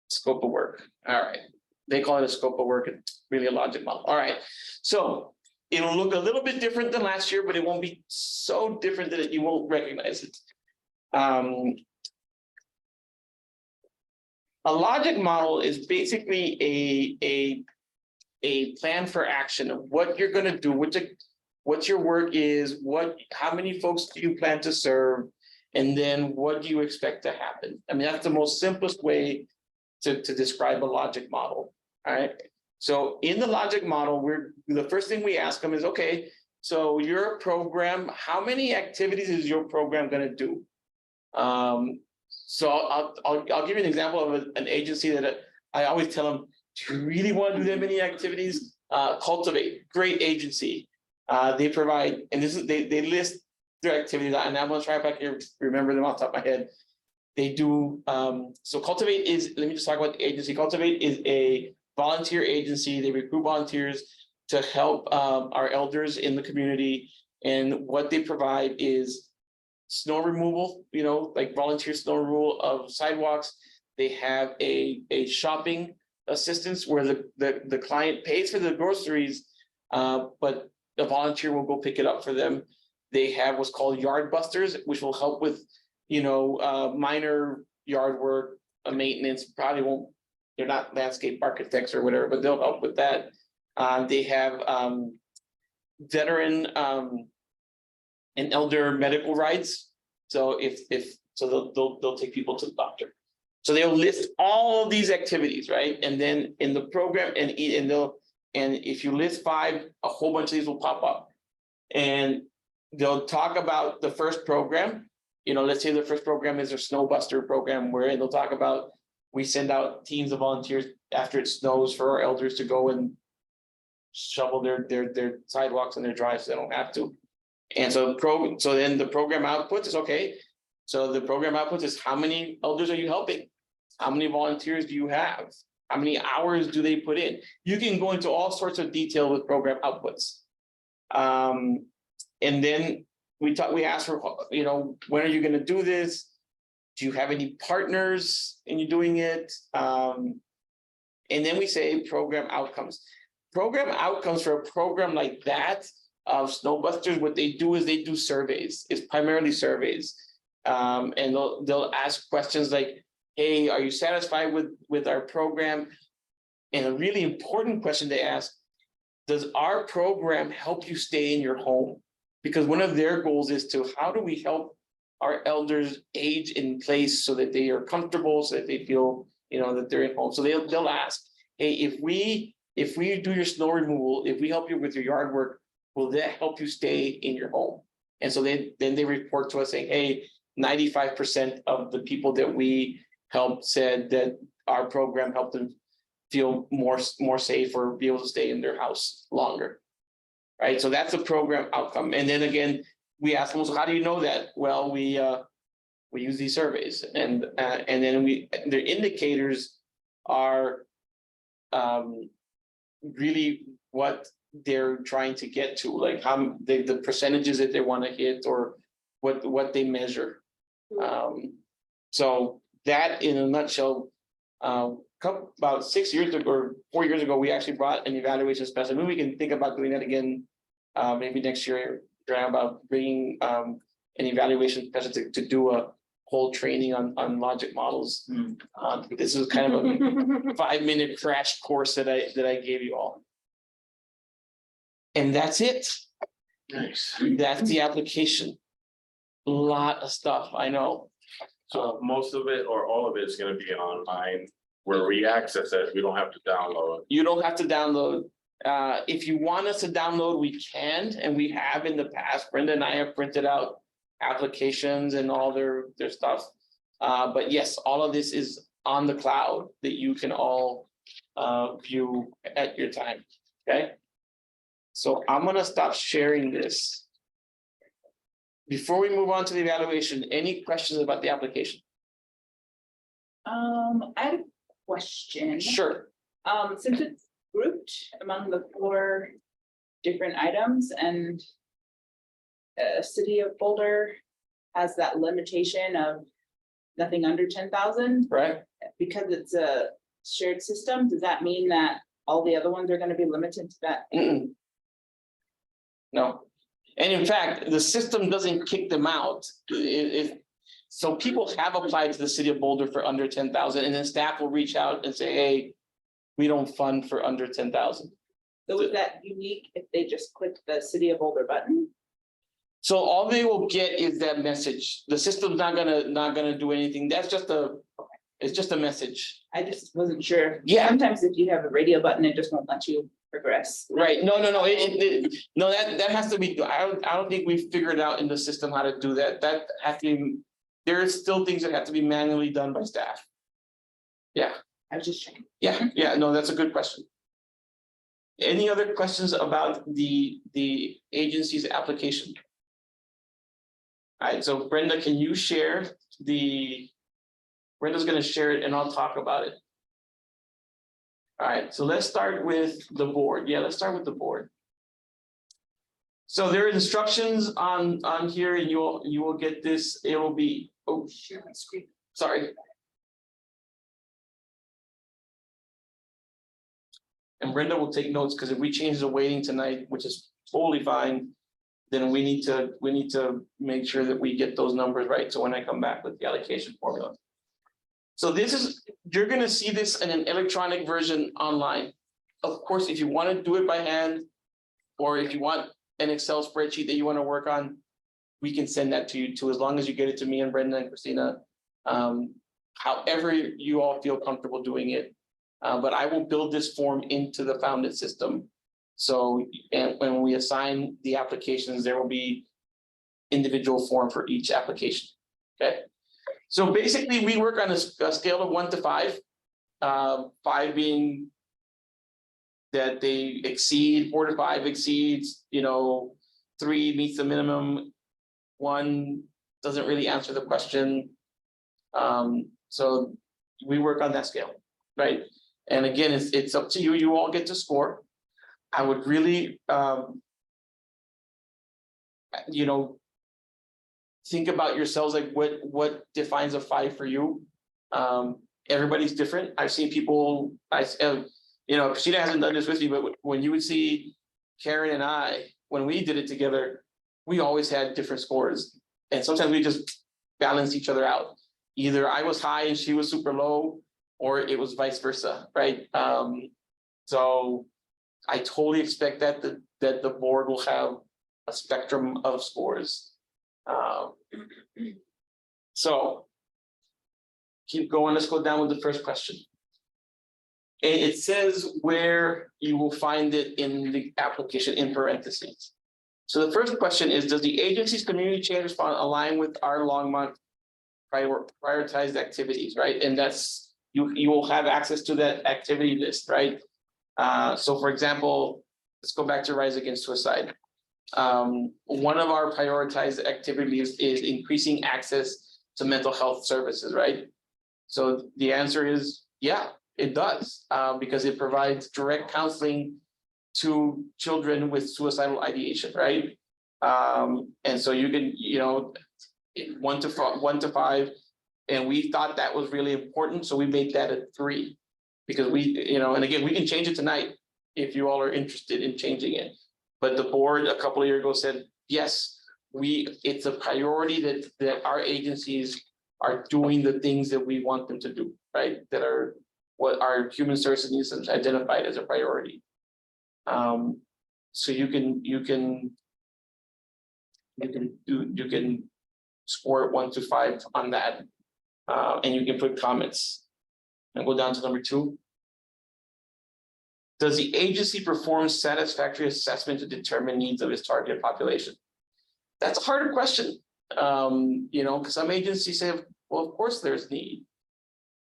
Scope of work. All right. They call it a scope of work. It's really a logic model. All right. So it'll look a little bit different than last year, but it won't be so different that you won't recognize it. A logic model is basically a plan for action of what you're going to do, what your work is, how many folks do you plan to serve, and then what do you expect to happen? I mean, that's the most simplest way to describe a logic model. All right. So in the logic model, the first thing we ask them is, okay, so your program, how many activities is your program going to do? So I'll give you an example of an agency that I always tell them, do you really want to do that many activities? Cultivate, great agency. They provide, and this is they list their activities, and I'm gonna try if I can remember them off the top of my head. They do, so Cultivate is, let me just talk about the agency. Cultivate is a volunteer agency. They recruit volunteers to help our elders in the community. And what they provide is snow removal, like volunteer snow removal of sidewalks. They have a shopping assistance where the client pays for the groceries, but the volunteer will go pick it up for them. They have what's called yard busters, which will help with minor yard work, maintenance. Probably won't, they're not landscape architects or whatever, but they'll help with that. They have veteran and elder medical rights. So if they'll take people to the doctor. So they'll list all of these activities, right? And then in the program and if you list 5, a whole bunch of these will pop up. And they'll talk about the first program. You know, let's say the first program is a snow buster program where they'll talk about, we send out teams of volunteers after it snows for our elders to go and shovel their sidewalks and their drives, so they don't have to. And so then the program outputs is okay. So the program outputs is how many elders are you helping? How many volunteers do you have? How many hours do they put in? You can go into all sorts of detail with program outputs. And then we asked for, you know, when are you going to do this? Do you have any partners in you doing it? And then we say program outcomes. Program outcomes for a program like that of Snowbusters, what they do is they do surveys. It's primarily surveys. And they'll ask questions like, hey, are you satisfied with our program? And a really important question they ask, does our program help you stay in your home? Because one of their goals is to, how do we help our elders age in place so that they are comfortable, so that they feel, you know, that they're at home. So they'll ask, hey, if we do your snow removal, if we help you with your yard work, will that help you stay in your home? And so then they report to us saying, hey, 95% of the people that we helped said that our program helped them feel more safe or be able to stay in their house longer. Right, so that's a program outcome. And then again, we ask them, so how do you know that? Well, we use these surveys, and then their indicators are really what they're trying to get to, like how the percentages that they want to hit or what they measure. So that in a nutshell, about 6 years ago or 4 years ago, we actually brought an evaluation specialist. Maybe we can think about doing that again, maybe next year, about bringing an evaluation specialist to do a whole training on logic models. This is kind of a 5-minute crash course that I gave you all. And that's it. Nice. That's the application. A lot of stuff, I know. So most of it or all of it is gonna be online where we access it. We don't have to download. You don't have to download. If you want us to download, we can, and we have in the past. Brenda and I have printed out applications and all their stuff. But yes, all of this is on the cloud that you can all view at your time. Okay. So I'm gonna stop sharing this. Before we move on to the evaluation, any questions about the application? I had a question. Sure. Since it's grouped among the 4 different items and City of Boulder has that limitation of nothing under 10,000, Right. because it's a shared system, does that mean that all the other ones are going to be limited to that? No. And in fact, the system doesn't kick them out. So people have applied to the City of Boulder for under 10,000, and then staff will reach out and say, hey, we don't fund for under 10,000. So is that unique if they just click the City of Boulder button? So all they will get is that message. The system's not gonna do anything. That's just it's just a message. I just wasn't sure. Yeah. Sometimes if you have a radio button, it just won't let you progress. Right. No. No, that has to be, I don't think we've figured out in the system how to do that. That has to be, there are still things that have to be manually done by staff. Yeah. I was just checking. Yeah, no, that's a good question. Any other questions about the agency's application? All right, so Brenda, can you share Brenda's gonna share it and I'll talk about it. All right, so let's start with the board. Yeah, let's start with the board. So there are instructions on here, and you will get this. It will be, oh, share my screen. Sorry. And Brenda will take notes, because if we change the weighting tonight, which is totally fine, then we need to make sure that we get those numbers right. So when I come back with the allocation formula. So you're gonna see this in an electronic version online. Of course, if you want to do it by hand, or if you want an Excel spreadsheet that you want to work on, we can send that to you too, as long as you get it to me and Brenda and Christina. however you all feel comfortable doing it. But I will build this form into the Founded system. So, and when we assign the applications, there will be individual form for each application, okay? So basically, we work on a scale of 1 to 5. 5 being that they exceed, 4 to 5 exceeds, 3 meets the minimum, 1 doesn't really answer the question. So we work on that scale, right? And again, it's up to you. You all get to score. I would really, think about yourselves, like what defines a 5 for you. Everybody's different. I've seen people, Christina hasn't done this with you, but when you would see Karen and I, when we did it together, we always had different scores. And sometimes we just balanced each other out. Either I was high and she was super low, or it was vice versa, right? So I totally expect that the board will have a spectrum of scores. So keep going. Let's go down with the first question. It says where you will find it in the application in parentheses. So the first question is, does the agency's community change response align with our Longmont prioritized activities, right? And that's, you will have access to that activity list, right? So for example, let's go back to Rise Against Suicide. One of our prioritized activities is increasing access to mental health services, right? So the answer is, yeah, it does, because it provides direct counseling to children with suicidal ideation, right? And so you can, 1 to 5, and we thought that was really important, so we made that a 3, because we, and again, we can change it tonight if you all are interested in changing it. But the board a couple of years ago said, yes, it's a priority that our agencies are doing the things that we want them to do, right? That are what our human services needs identified as a priority. So you can score it 1 to 5 on that, and you can put comments and go down to number 2. Does the agency perform satisfactory assessment to determine needs of its target population? That's a harder question, because some agencies say, well, of course there's need,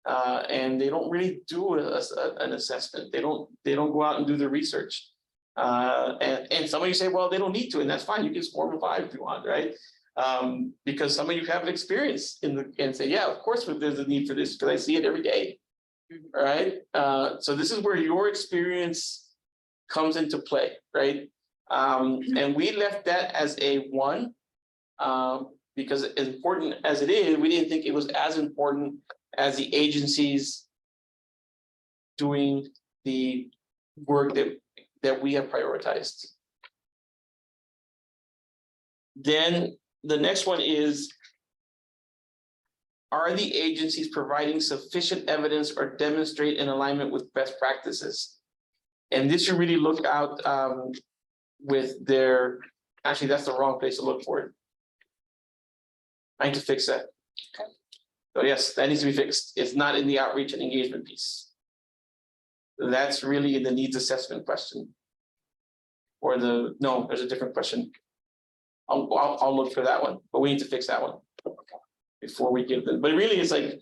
and they don't really do an assessment. They don't go out and do the research, and some of you say, well, they don't need to, and that's fine. You can score them a 5 if you want, right? Because some of you have experience and say, yeah, of course there's a need for this because I see it every day. All right. So this is where your experience comes into play, right? And we left that as a 1, because as important as it is, we didn't think it was as important as the agencies doing the work that we have prioritized. Then the next one is, are the agencies providing sufficient evidence or demonstrate an alignment with best practices? And this should really look out with their, actually, that's the wrong place to look for it. I need to fix that. Okay. So yes, that needs to be fixed. It's not in the outreach and engagement piece. That's really in the needs assessment question. Or no, there's a different question. I'll look for that one, but we need to fix that one before we give them. But really, it's like,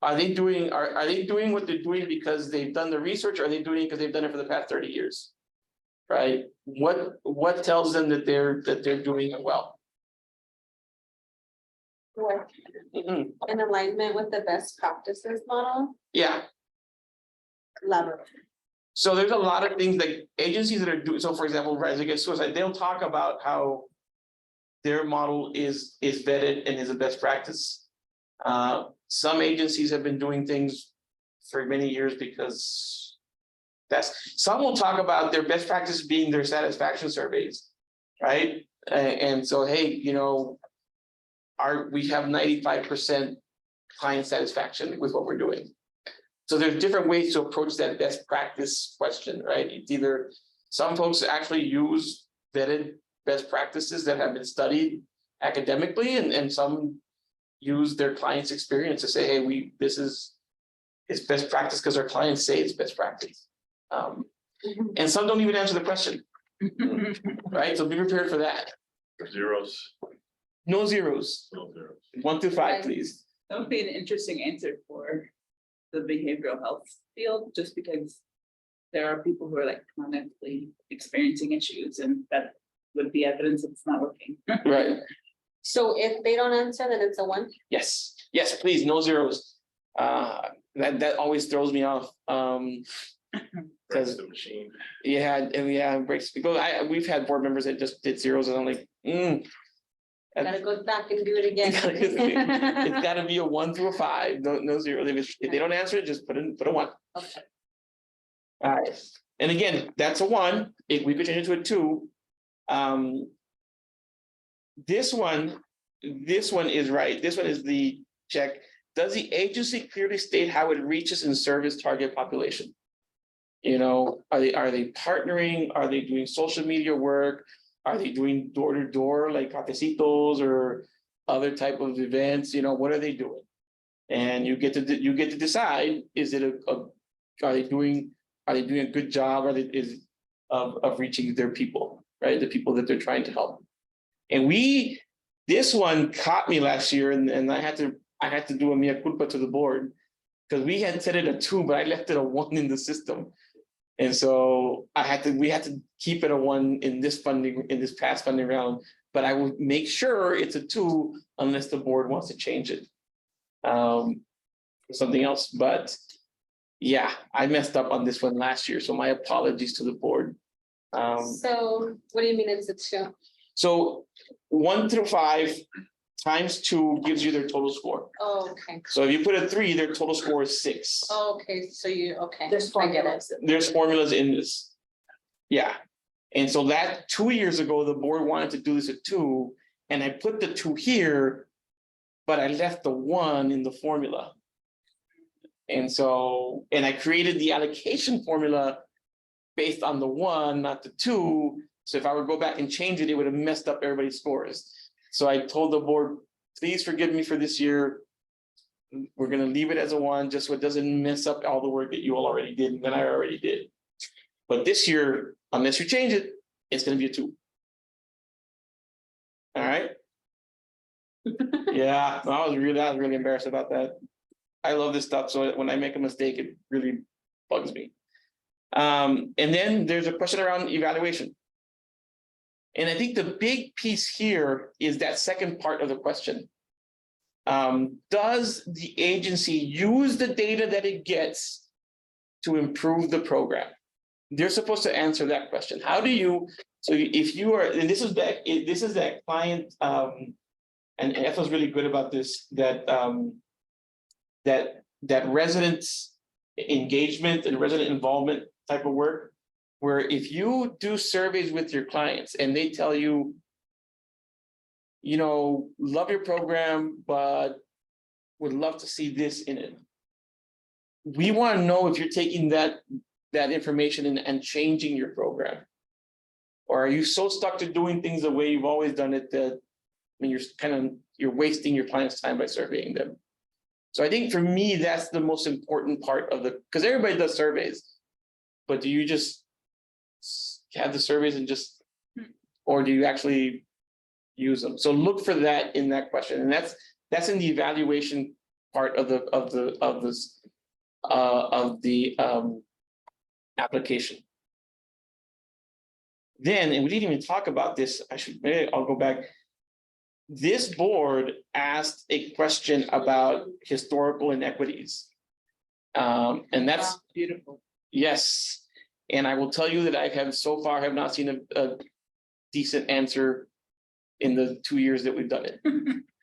are they doing what they're doing because they've done the research, or are they doing it because they've done it for the past 30 years? Right? What tells them that they're doing it well? In alignment with the best practices model? Yeah. Elaborate. So there's a lot of things like agencies that are doing, so for example, Rise Against Suicide, they'll talk about how their model is vetted and is a best practice. Some agencies have been doing things for many years because some will talk about their best practice being their satisfaction surveys, right? And so, hey, we have 95% client satisfaction with what we're doing. So there's different ways to approach that best practice question, right? It's either some folks actually use vetted best practices that have been studied academically, and some use their client's experience to say, hey, it's best practice because our clients say it's best practice. And some don't even answer the question, right? So be prepared for that. Zeros. No zeros, No zeros. 1 through 5, please. That would be an interesting answer for the behavioral health field, just because there are people who are like chronically experiencing issues, and that would be evidence that it's not working. Right. So if they don't answer, then it's a 1? Yes, please, no zeros. That always throws me off. Breaks the machine. Yeah, breaks, because we've had board members that just did zeros, and I'm like, Gotta go back and do it again. it's gotta be a 1 through a 5, no zero. If they don't answer it, just put a 1. Okay. All right, and again, that's a 1. If we could change it to a 2. This one is right. This one is the check. Does the agency clearly state how it reaches and serves target population? You know, are they partnering? Are they doing social media work? Are they doing door to door like cafecitos or other type of events? You know, what are they doing? And you get to decide, is it are they doing a good job? Of reaching their people, right? The people that they're trying to help. And this one caught me last year, and I had to do a mea culpa to the board, because we had set it a 2, but I left it a 1 in the system. And so we had to keep it a 1 in this past funding round, but I will make sure it's a 2 unless the board wants to change it. Something else, but yeah, I messed up on this one last year, so my apologies to the board. So what do you mean it's a 2? So 1 through 5 times 2 gives you their total score. Oh, okay. So if you put a 3, their total score is 6. Okay, so okay. There's I get it. formulas. There's formulas in this. Yeah. And so that 2 years ago, the board wanted to do this at 2, and I put the 2 here, but I left the 1 in the formula. And I created the allocation formula based on the 1, not the 2. So if I would go back and change it, it would have messed up everybody's scores. So I told the board, please forgive me for this year. We're gonna leave it as a 1, just so it doesn't mess up all the work that you all already did and that I already did. But this year, unless you change it, it's gonna be a 2. All right? Yeah, I was really embarrassed about that. I love this stuff, so when I make a mistake, it really bugs me. And then there's a question around evaluation. And I think the big piece here is that second part of the question. Does the agency use the data that it gets to improve the program? They're supposed to answer that question. How do you, so if you are, and this is that client, and Ethel's really good about this, that residents engagement and resident involvement type of work, where if you do surveys with your clients and they tell you, you know, love your program, but would love to see this in it. We want to know if you're taking that information and changing your program. Or are you so stuck to doing things the way you've always done it that you're wasting your clients' time by surveying them. So I think for me, that's the most important part of because everybody does surveys, but do you just have the surveys and or do you actually use them? So look for that in that question, and that's in the evaluation part of the application. Then, and we didn't even talk about this. I'll go back. This board asked a question about historical inequities. And that's beautiful. Yes. And I will tell you that I have so far have not seen a decent answer in the 2 years that we've done it.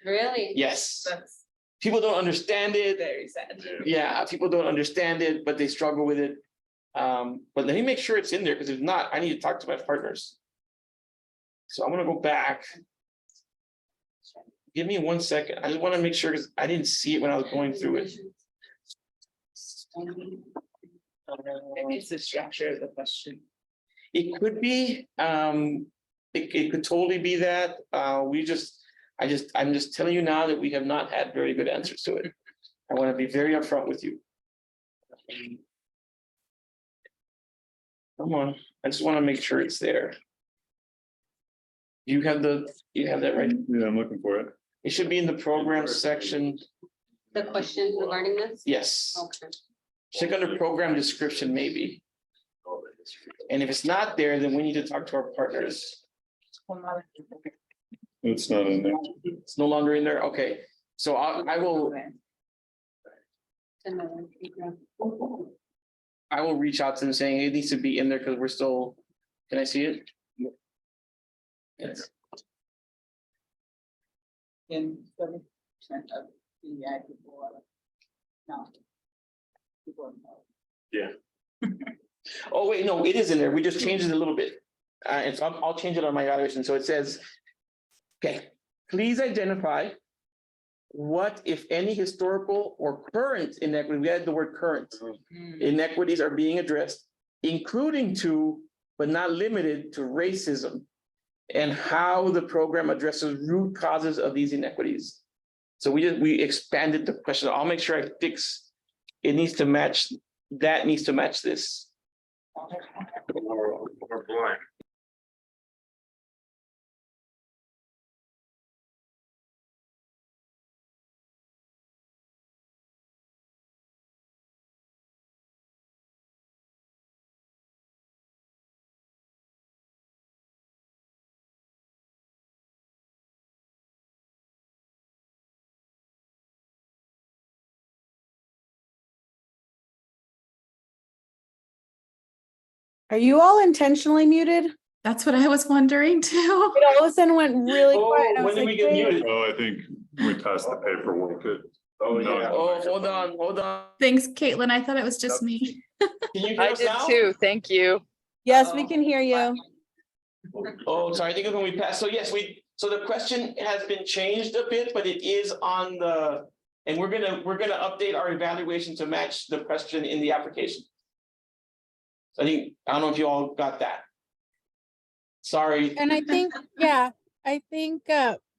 Really? Yes. That's People don't understand it. very sad. Yeah, people don't understand it, but they struggle with it. But let me make sure it's in there, because if not, I need to talk to my partners. So I'm gonna go back. Give me 1 second. I just want to make sure, because I didn't see it when I was going through it. Maybe it's the structure of the question. It could be, it could totally be that. I'm just telling you now that we have not had very good answers to it. I want to be very upfront with you. Come on, I just want to make sure it's there. You have that right? Yeah, I'm looking for it. It should be in the program section. The question regarding this? Yes, Okay. check under program description maybe. And if it's not there, then we need to talk to our partners. It's not in there. It's no longer in there, okay. So I will reach out to them saying it needs to be in there because we're still, can I see it? Yes. In 70% of the people are not. People are not. Oh, wait, no, it is in there. We just changed it a little bit. And so I'll change it on my evaluation. So it says, okay, please identify what, if any, historical or current inequity, we had the word current, inequities are being addressed, including to, but not limited to racism, and how the program addresses root causes of these inequities. So we expanded the question. I'll make sure I fix, it needs to match, that needs to match this. Or blind. Are you all intentionally muted? That's what I was wondering too. It all of a sudden went really quiet. Oh, I was when did we like, get wait. muted? Oh, I think we passed the paperwork. Oh, yeah. Oh, hold on. Thanks, Caitlin. I thought it was just me. Can you hear I us did now? too. Thank you. Yes, we can hear you. Oh, sorry, I think it's when we passed. So yes, so the question has been changed a bit, but it is on the, and we're gonna update our evaluation to match the question in the application. So I don't know if you all got that. Sorry. And I think, yeah, I think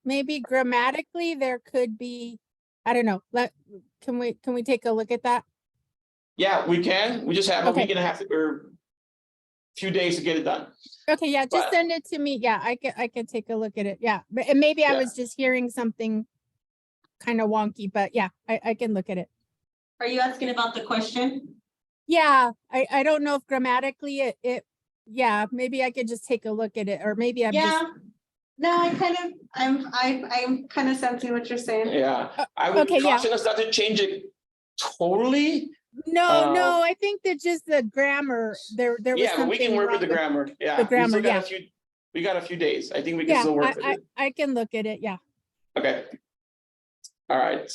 maybe grammatically there could be, I don't know, can we take a look at that? Yeah, we can. We just have a Okay. week and a half or few days to get it done. Okay, yeah, just But- send it to me. Yeah, I can take a look at it. Yeah, but and maybe I Yeah. was just hearing something kind of wonky, but yeah, I can look at it. Are you asking about the question? Yeah, I don't know if grammatically yeah, maybe I could just take a look at it, or maybe I'm just, No, I'm kind of sensing what you're saying. Yeah, I would okay, yeah. caution us not to change it totally. No, I think that just the grammar, there was Yeah, but we can something work with wrong the grammar. Yeah. we grammar, still got yeah. We got a few days. I think we can Yeah, still work with it. I can look at it, yeah. Okay. All right.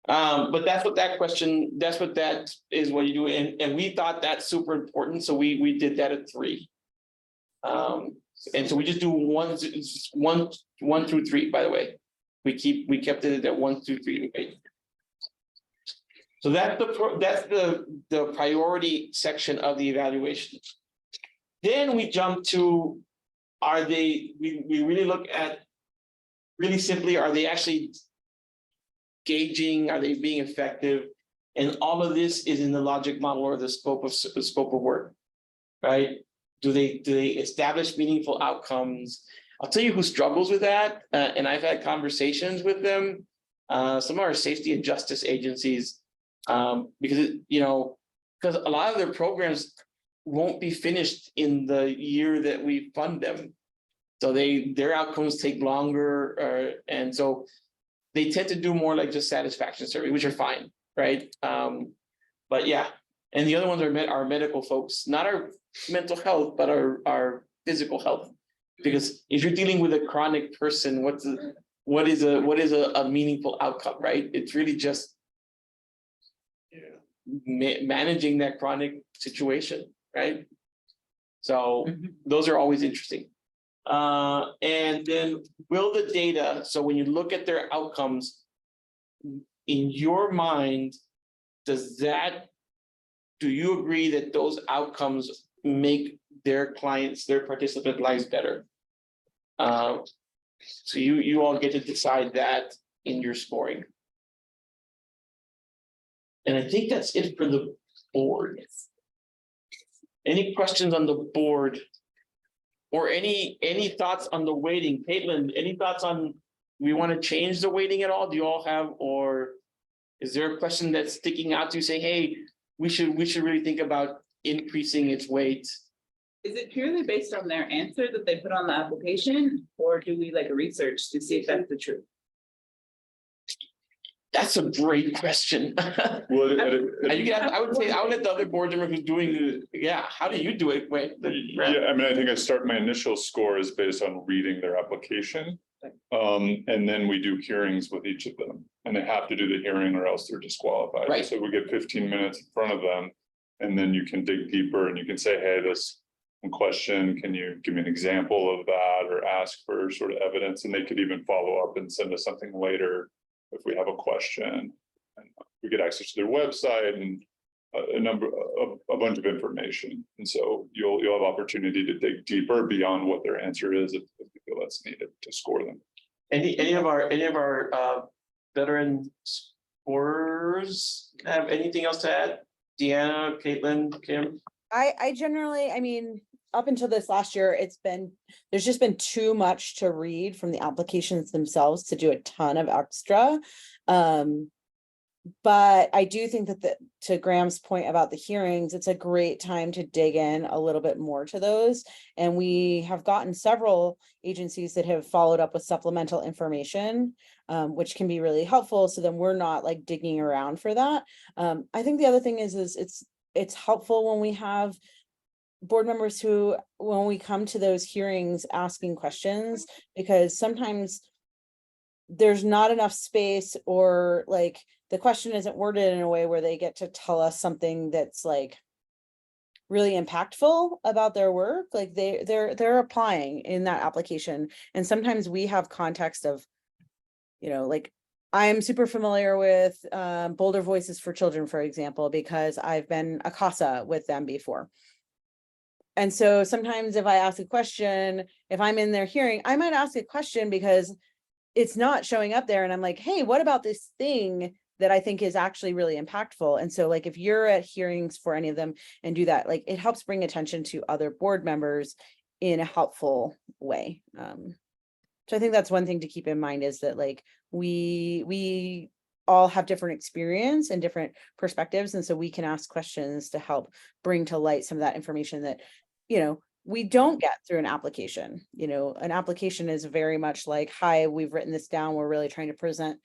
But that's what that is what you do. And we thought that's super important. So we did that at 3. And so we just do 1 through 3, by the way. We kept it at 1 through 3. Okay. So that's the priority section of the evaluation. Then we jump to, we really look at, really simply, are they actually gauging, are they being effective? And all of this is in the logic model or the scope of work, right? Do they establish meaningful outcomes? I'll tell you who struggles with that, and I've had conversations with them. Some of our safety and justice agencies, because because a lot of their programs won't be finished in the year that we fund them. So their outcomes take longer, and so they tend to do more like just satisfaction survey, which are fine, right? But yeah, and the other ones are medical folks, not our mental health, but our physical health. Because if you're dealing with a chronic person, what is a meaningful outcome, right? It's really just managing that chronic situation, right? So those are always interesting. And then will the data, so when you look at their outcomes, in your mind, do you agree that those outcomes make their clients, their participant lives better? So you all get to decide that in your scoring. And I think that's it for the board. Any questions on the board? Or any thoughts on the weighting? Caitlin, any thoughts on, we want to change the weighting at all? Do you all have, or is there a question that's sticking out to you saying, hey, we should really think about increasing its weight? Is it purely based on their answer that they put on the application, or do we like research to see if that's the truth? That's a great question. Well, I would say, I would let the other board member who's doing the, yeah, how do you do it? Wait. yeah, I mean, I think I start, my initial score is based on reading their application. And then we do hearings with each of them, and they have to do the hearing or else they're disqualified. Right. So we get 15 minutes in front of them, and then you can dig deeper and you can say, hey, this question, can you give me an example of that, or ask for sort of evidence, and they could even follow up and send us something later if we have a question. And we get access to their website and a bunch of information, and so you'll have opportunity to dig deeper beyond what their answer is if you feel that's needed to score them. Any of our veteran scorers have anything else to add? Deanna, Caitlin, Kim? I generally, I mean, up until this last year, there's just been too much to read from the applications themselves to do a ton of extra. But I do think that to Graham's point about the hearings, it's a great time to dig in a little bit more to those. And we have gotten several agencies that have followed up with supplemental information, which can be really helpful. So then we're not like digging around for that. I think the other thing is it's helpful when we have board members who, when we come to those hearings, asking questions, because sometimes there's not enough space, or like the question isn't worded in a way where they get to tell us something that's like really impactful about their work. Like they're applying in that application. And sometimes we have context of, you know, like I'm super familiar with Boulder Voices for Children, for example, because I've been a CASA with them before. And so sometimes if I ask a question, if I'm in their hearing, I might ask a question because it's not showing up there. And I'm like, hey, what about this thing that I think is actually really impactful? And so like, if you're at hearings for any of them and do that, like it helps bring attention to other board members in a helpful way. So I think that's one thing to keep in mind, is that like, we all have different experience and different perspectives. And so we can ask questions to help bring to light some of that information that, you know, we don't get through an application. You know, an application is very much like, hi, we've written this down. We're really trying to present,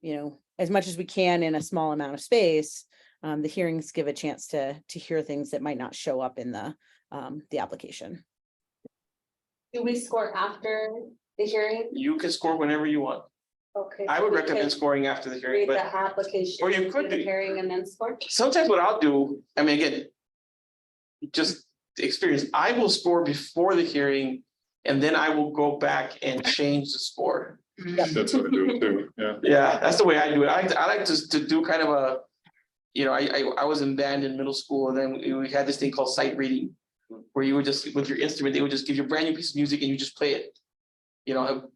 you know, as much as we can in a small amount of space. The hearings give a chance to hear things that might not show up in the application. Do we score after the hearing? You can score whenever you want. Okay. I would we recommend could scoring after the hearing, Read the but application. or you could do the do- hearing and then score. sometimes what I'll do, I mean, again, just the experience, I will score before the hearing, and then I will go back and change the score. That's what I do too, yeah. Yeah, that's the way I do it. I like to do kind of a, you know, I was in band in middle school, and then we had this thing called sight reading, where you would just, with your instrument, they would just give you a brand new piece of music and you just play it, you know,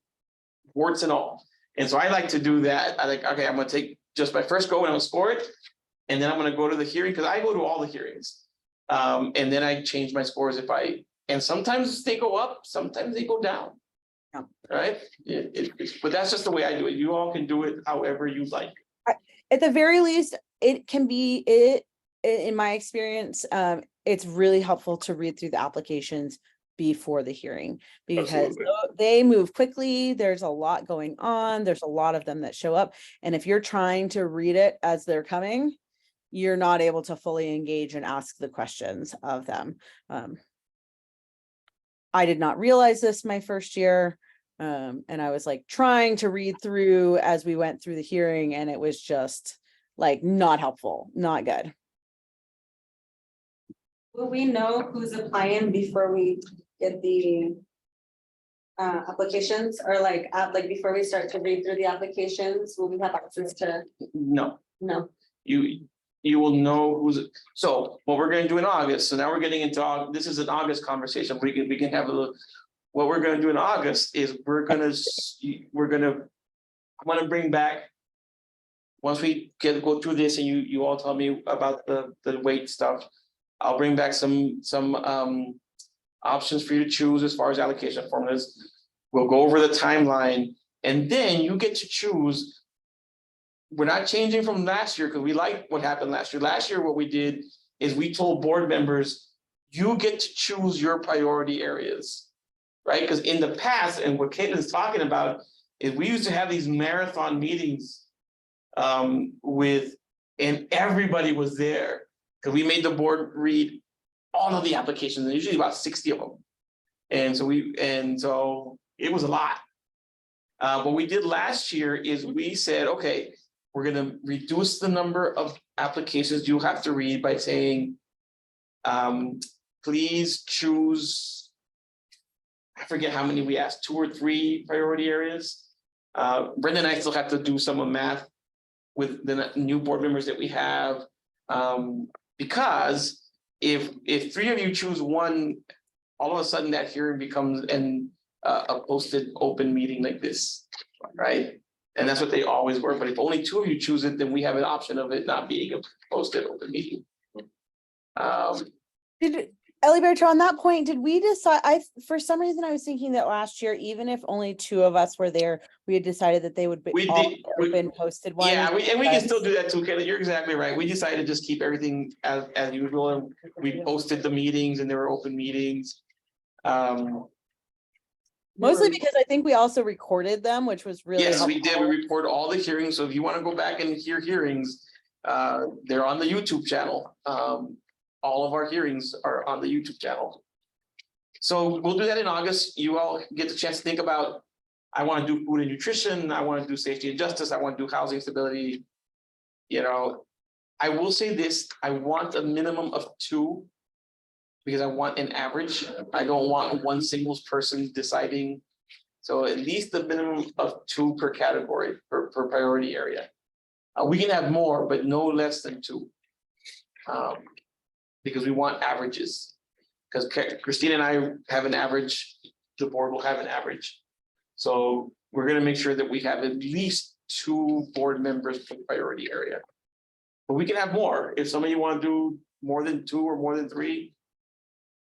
warts and all. And so I like to do that. I like, okay, I'm gonna take just my first go and I'm gonna score it. And then I'm gonna go to the hearing, because I go to all the hearings. And then I change my scores and sometimes they go up, sometimes they go down. Yeah. Right? But that's just the way I do it. You all can do it however you like. At the very least, it can be, in my experience, it's really helpful to read through the applications before the hearing, because Absolutely. they move quickly. There's a lot going on. There's a lot of them that show up. And if you're trying to read it as they're coming, you're not able to fully engage and ask the questions of them. I did not realize this my first year. And I was like trying to read through as we went through the hearing, and it was just like not helpful, not good. Will we know who's applying before we get the applications, or like before we start to read through the applications, will we have access to? No, No. you will know who's, so what we're gonna do in August, so now we're getting into, this is an August conversation, we can have a little. what we're gonna do in August is I'm gonna bring back. Once we go through this and you all tell me about the weight stuff, I'll bring back some options for you to choose as far as allocation formulas. We'll go over the timeline and then you get to choose. We're not changing from last year because we like what happened last year. Last year, what we did is we told board members, you get to choose your priority areas, right? Because in the past, and what Caitlin's talking about, is we used to have these marathon meetings and everybody was there because we made the board read all of the applications, and usually about 60 of them. And so it was a lot. What we did last year is we said, okay, we're gonna reduce the number of applications you have to read by saying, please choose, I forget how many we asked, 2 or 3 priority areas. Brenda and I still have to do some math with the new board members that we have. Because if 3 of you choose one, all of a sudden that hearing becomes a posted open meeting like this, right? And that's what they always were. But if only 2 of you choose it, then we have an option of it not being a posted open meeting. Ellie Bertrand, on that point, did we decide, for some reason, I was thinking that last year, even if only 2 of us were there, we had decided that they would be all open posted ones. Yeah, we can still do that too, Kelly. You're exactly right. We decided to just keep everything as usual. And we posted the meetings and there were open meetings. Mostly because I think we also recorded them, which was really Yes, we helpful. did. We record all the hearings. So if you want to go back and hear hearings, they're on the YouTube channel. All of our hearings are on the YouTube channel. So we'll do that in August. You all get the chance to think about, I want to do food and nutrition. I want to do safety and justice. I want to do housing stability. You know, I will say this, I want a minimum of 2 because I want an average. I don't want one single person deciding. So at least the minimum of 2 per category, per priority area. We can have more, but no less than 2. Because we want averages. Because Christina and I have an average, the board will have an average. So we're gonna make sure that we have at least 2 board members per priority area. But we can have more. If some of you want to do more than 2 or more than 3,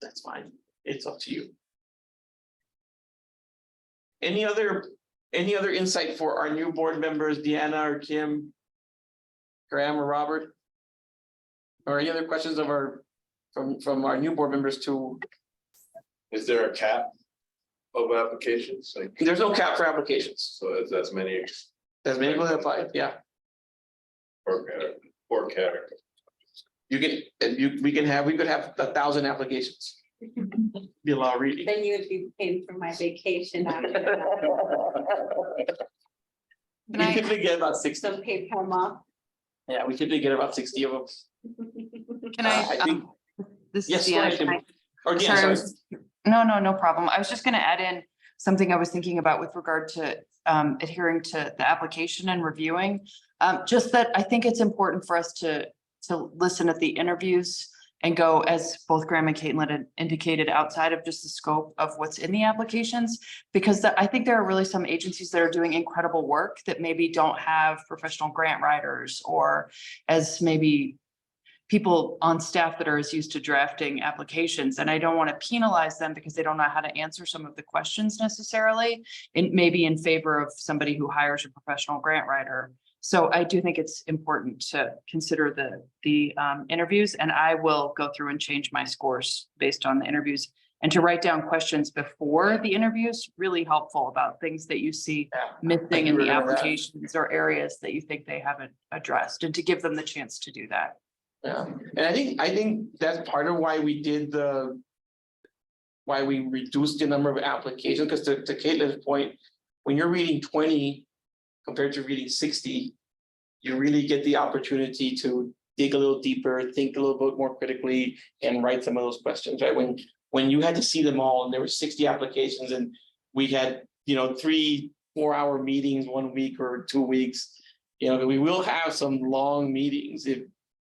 that's fine. It's up to you. Any other insight for our new board members, Deanna or Kim, Graham or Robert? Or any other questions of from our new board members too? Is there a cap of applications? Like, There's no cap for applications. so it's as many As many people that apply, yeah. or category? We could have 1,000 applications. Be a lot of reading. Then you would be paying for my vacation after that. We typically get about 60. So pay time off. Yeah, we typically get about 60 of them. Can I think, this yes, is go ahead, Deanna. Can I- Kim. Or Deanna, Sorry, I sorry. was- No problem. I was just gonna add in something I was thinking about with regard to adhering to the application and reviewing. Just that I think it's important for us to listen at the interviews and go, as both Graham and Caitlin had indicated, outside of just the scope of what's in the applications. Because I think there are really some agencies that are doing incredible work that maybe don't have professional grant writers, or as maybe people on staff that are as used to drafting applications. And I don't want to penalize them because they don't know how to answer some of the questions necessarily, and maybe in favor of somebody who hires a professional grant writer. So I do think it's important to consider the interviews, and I will go through and change my scores based on the interviews, and to write down questions before the interviews, really helpful about things that you see missing in the applications or areas that you think they haven't addressed, and to give them the chance to do that. Yeah, and I think that's part of why we did why we reduced the number of applications, because to Caitlin's point, when you're reading 20 compared to reading 60, you really get the opportunity to dig a little deeper, think a little bit more critically, and write some of those questions, right? When you had to see them all and there were 60 applications and we had, 3-4 hour meetings 1 week or 2 weeks, we will have some long meetings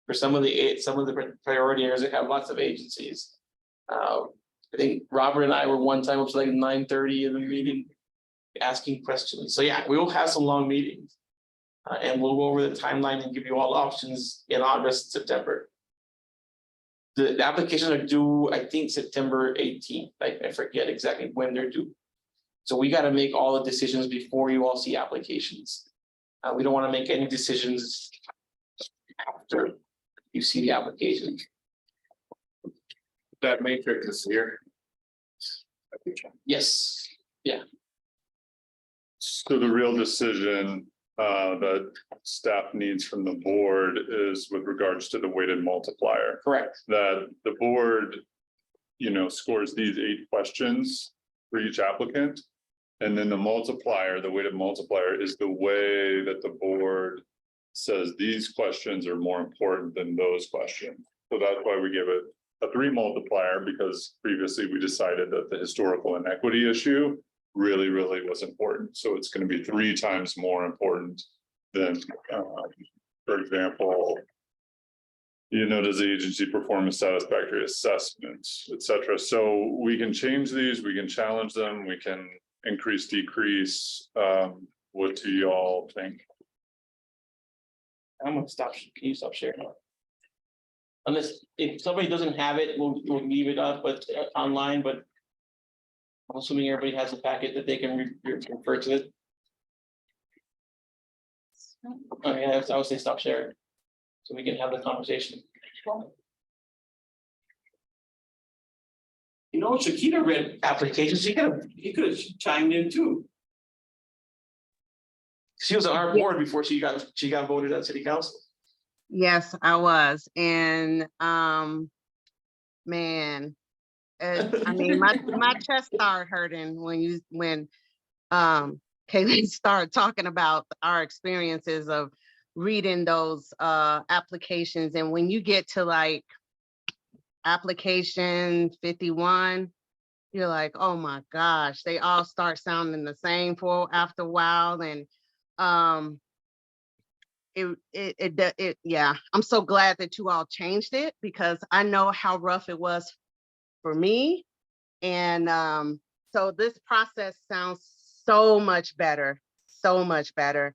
for some of the priority areas that have lots of agencies. I think Robert and I were one time up to like 9:30 in the meeting, asking questions. So yeah, we will have some long meetings. And we'll go over the timeline and give you all options in August, September. The applications are due, I think, September 18th. I forget exactly when they're due. So we got to make all the decisions before you all see applications. We don't want to make any decisions after you see the application. That matrix is here. Yes, So the real decision that staff needs from the board is with regards to the weighted multiplier. correct. That the board, scores these 8 questions for each applicant. And then the multiplier, the weighted multiplier is the way that the board says these questions are more important than those questions. So that's why we give it a 3 multiplier, because previously we decided that the historical inequity issue really was important. So it's going to be 3 times more important than, for example, does the agency perform a satisfactory assessment, et cetera. So we can change these, we can challenge them, we can increase, decrease. What do y'all think? I'm gonna stop. Can you stop sharing? Unless if somebody doesn't have it, we'll leave it up, but online, but. I'm assuming everybody has a packet that they can refer to it. Okay, I would say stop sharing. So we can have the conversation. Shakita read applications, she could have chimed in too. She was on our board before she got voted on city council. Yes, I was. And man, I mean, my chest started hurting when Kayleen started talking about our experiences of reading those applications. And when you get to like application 51, you're like, oh my gosh, they all start sounding the same after a while. And yeah, I'm so glad that you all changed it, because I know how rough it was for me. And so this process sounds so much better, so much better.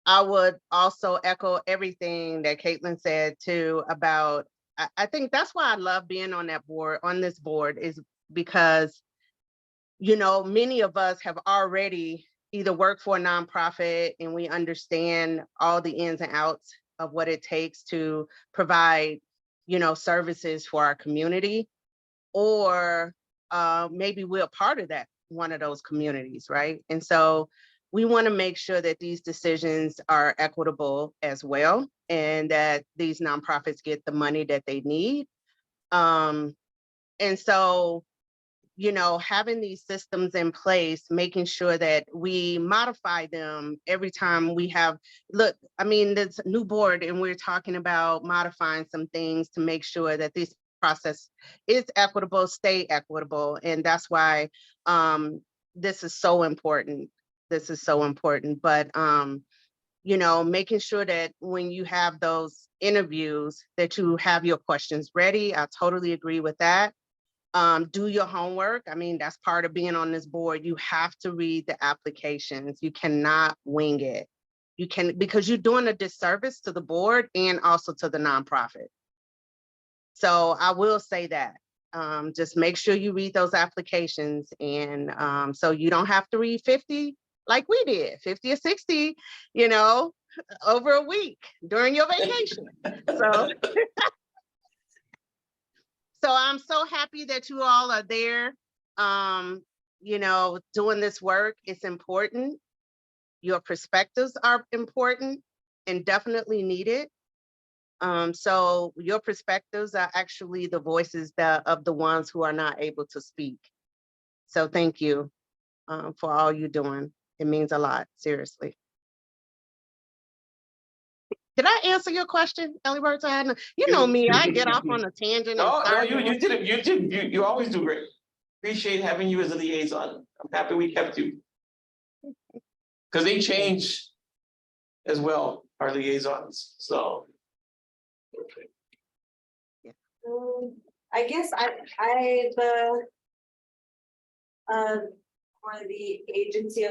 I would also echo everything that Caitlin said too about, I think that's why I love being on this board, is because, many of us have already either worked for a nonprofit and we understand all the ins and outs of what it takes to provide, services for our community, or maybe we're a part of one of those communities, right? And so we want to make sure that these decisions are equitable as well, and that these nonprofits get the money that they need. And so, having these systems in place, making sure that we modify them every time we have, this new board, and we're talking about modifying some things to make sure that this process is equitable, stay equitable. And that's why this is so important. This is so important. But, making sure that when you have those interviews that you have your questions ready. I totally agree with that. Do your homework. That's part of being on this board. You have to read the applications. You cannot wing it. Because you're doing a disservice to the board and also to the nonprofit. So I will say that. Just make sure you read those applications, and so you don't have to read 50 like we did, 50 or 60, over a week during your vacation. So I'm so happy that you all are there, doing this work. It's important. Your perspectives are important and definitely needed. So your perspectives are actually the voices of the ones who are not able to speak. So thank you for all you're doing. It means a lot, seriously. Did I answer your question, Ellie Burton? You know me, I get off on a tangent. No, you did it. You always do great. Appreciate having you as a liaison. I'm happy we kept you. Because they change as well, our liaisons, so. I guess for the agency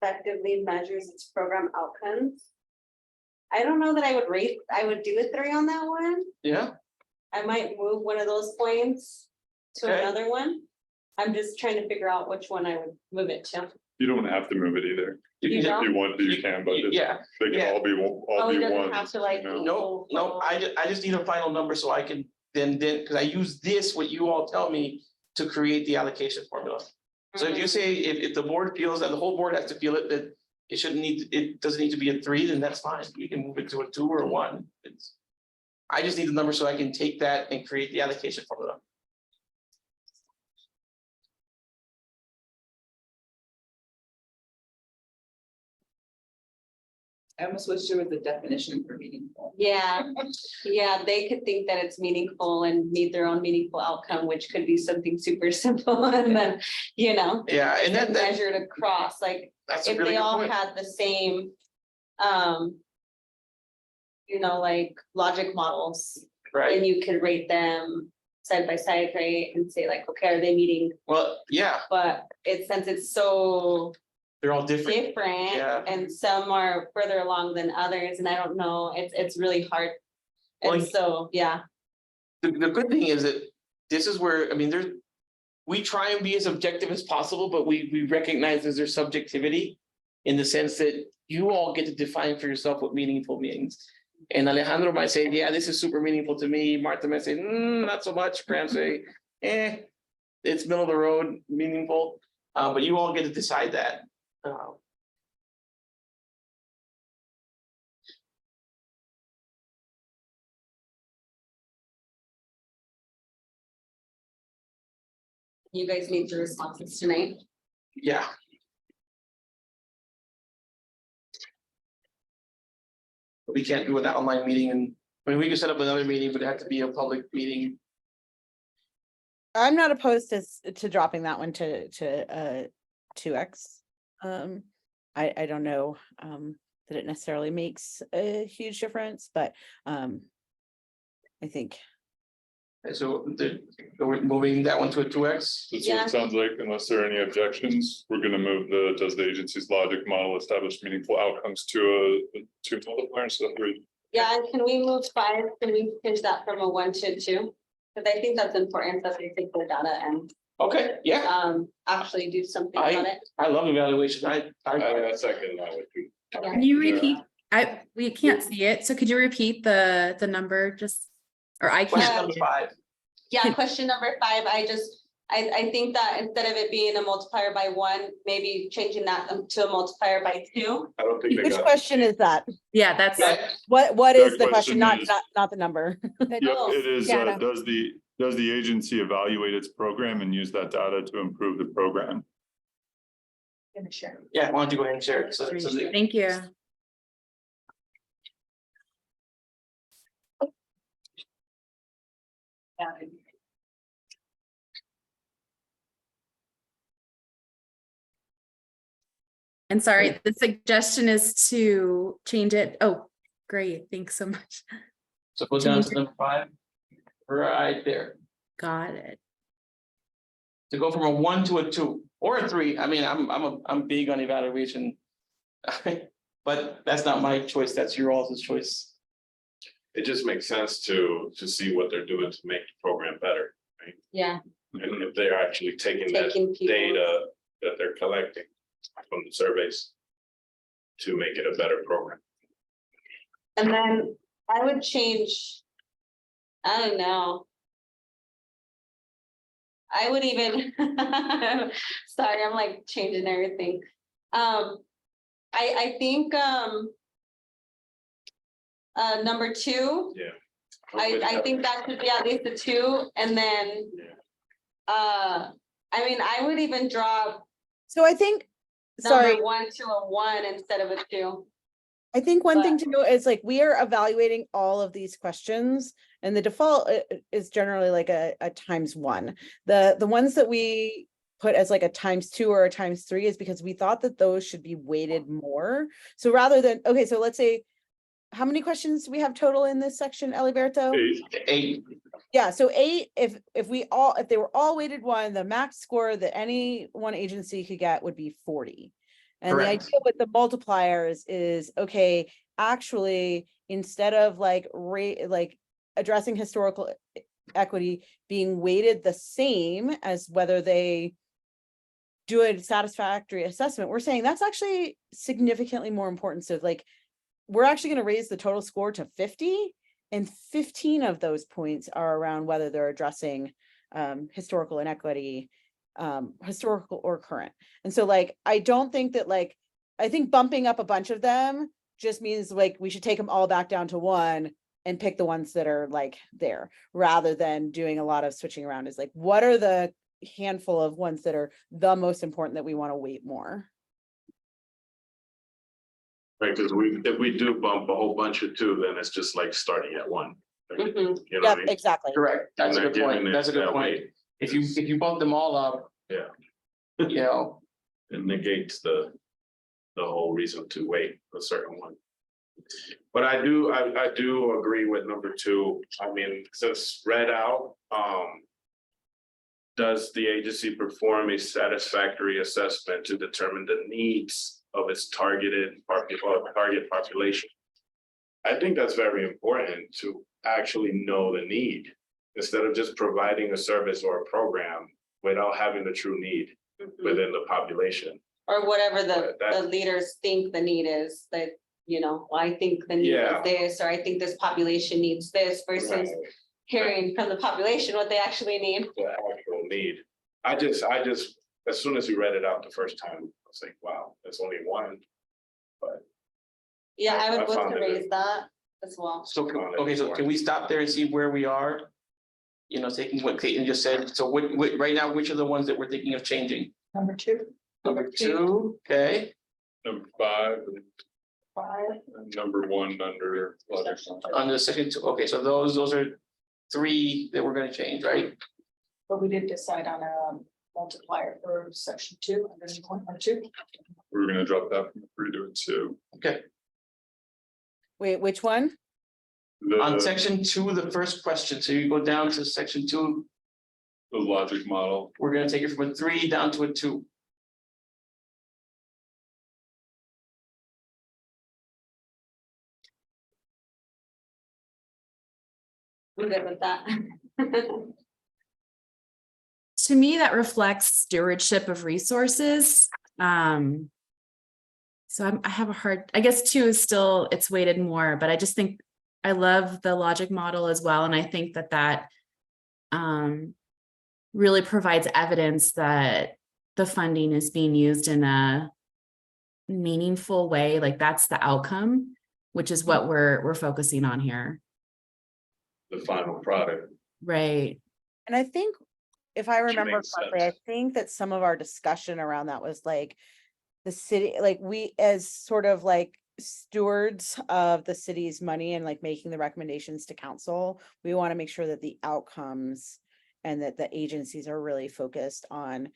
effectively measures its program outcomes. I don't know that I would do a 3 on that one. Yeah, I might move one of those points to Okay. another one. I'm just trying to figure out which one I would move it to. You don't have to move it either. You If don't? you want to, you can, but it's- yeah. they can yeah. all be, Oh, it doesn't have ones, to like. you know? No, no, I just need a final number so I can then, because I use this, what you all tell me, to create the allocation formula. So if you say, if the board feels that the whole board has to feel it, that it doesn't need to be a 3, then that's fine. We can move it to a 2 or a 1. I just need the number so I can take that and create the allocation formula. I almost wish there was a definition for meaningful. Yeah, they could think that it's meaningful and need their own meaningful outcome, which could be something super simple and then, Yeah, and then measured across, like, that's a if really they good all point. had the same, like logic models, Right, and you could rate them side by side, right? And say like, okay, are they meeting? well, yeah, But since it's so they're all different. different Yeah. and some are further along than others, and I don't know, it's really hard. Well, And so, yeah, The good thing is that this is where, I mean, we try and be as objective as possible, but we recognize there's subjectivity in the sense that you all get to define for yourself what meaningful means. And Alejandro might say, yeah, this is super meaningful to me. Martha might say, not so much. Graham say, it's middle of the road, meaningful. But you all get to decide that. you guys need the responses tonight. Yeah. We can't do an online meeting, and I mean, we can set up another meeting, but it has to be a public meeting. I'm not opposed to dropping that one to 2x. I don't know that it necessarily makes a huge difference, but I think. And so we're moving that one to a 2x. That's what Yeah. it sounds like, unless there are any objections, we're gonna move does the agency's logic model establish meaningful outcomes to a 2 multiplier instead of 3? Yeah, and can we move 5? Can we change that from a 1 to 2? Because I think that's important that they take the data and Okay, yeah, actually do something about it. I love evaluation. I second that with you. Can you repeat? We can't see it, so could you repeat the number just, or I question can't. number 5. Yeah, question number 5, I think that instead of it being a multiplier by 1, maybe changing that to a multiplier by 2. I don't think they Which got. question is that? Yeah, that's, What is the question? question is- Not the number. Yep, it is, Data. does the agency evaluate its program and use that data to improve the program? Gonna share. Yeah, why don't you go ahead and share it? So thank you. And sorry, the suggestion is to change it. Oh, great. Thanks so much. So go down to number 5. Right there. Got it. To go from a 1 to a 2 or a 3. I mean, I'm big on evaluation. But that's not my choice. That's your all's choice. It just makes sense to see what they're doing to make the program better. Yeah, And if they're actually taking that taking people. data that they're collecting from the surveys to make it a better program. And then I would change, I don't know. I would even, sorry, I'm like changing everything. I think, number 2, Yeah. I think that should be at least a 2, and then, Yeah. I mean, I would even drop So I think, sorry, number 1 to a 1 instead of a 2. I think one thing to note is like, we are evaluating all of these questions and the default is generally like a ×1. The ones that we put as like a ×2 or a ×3 is because we thought that those should be weighted more. So rather than, okay, so let's say how many questions do we have total in this section, Eliberto? 8. 8. Yeah, so 8, if they were all weighted 1, the max score that any one agency could get would be 40. And the Correct. idea with the multipliers is, okay, actually, instead of like addressing historical equity being weighted the same as whether they do a satisfactory assessment, we're saying that's actually significantly more important. So like, we're actually going to raise the total score to 50, and 15 of those points are around whether they're addressing historical inequity, historical or current. And so like, I don't think that like, I think bumping up a bunch of them just means like we should take them all back down to 1 and pick the ones that are like there, rather than doing a lot of switching around. Is like, what are the handful of ones that are the most important that we want to weight more? Right, because if we do bump a whole bunch of 2, then it's just like starting at 1. You know what I Yeah, mean? exactly. Correct. That's a And good then point. giving it That's a good that point. weight. If you bump them all up, Yeah. you know, It negates the whole reason to wait a certain one. But I do agree with number 2. I mean, since read out, does the agency perform a satisfactory assessment to determine the needs of its target population? I think that's very important, to actually know the need, instead of just providing a service or a program without having the true need within the population. Or whatever But the leaders think the need is, that, you know, I think the need is Yeah. this, or I think this population needs this, versus Right. hearing from the population what they actually need. The actual need. I just, as soon as we read it out the first time, I was like, wow, there's only 1. But Yeah, I I would vote found to it- raise that as well. so, okay, so can we stop there and see where we are? You know, taking what Caitlin just said. So what, right now, which are the ones that we're thinking of changing? Number 2, Number 2, okay, Number 5, 5. and number 1 under logic. under the second 2, okay, so those are 3 that we're gonna change, right? But we did decide on a multiplier for section 2, under 1.2. We're gonna drop that from 3 to a 2. Okay, Wait, which one? on The section 2, the first question, so you go down to section 2, logic model. we're gonna take it from a 3 down to a 2. I'm good with that. To me, that reflects stewardship of resources. So I have a hard, I guess 2 is still, it's weighted more, but I just think I love the logic model as well. And I think that really provides evidence that the funding is being used in a meaningful way. Like that's the outcome, which is what we're focusing on here. the final product. Right. And I think, if I remember makes correctly, I sense. think that some of our discussion around that was like the city, like we as sort of like stewards of the city's money and like making the recommendations to council, we want to make sure that the outcomes and that the agencies are really focused on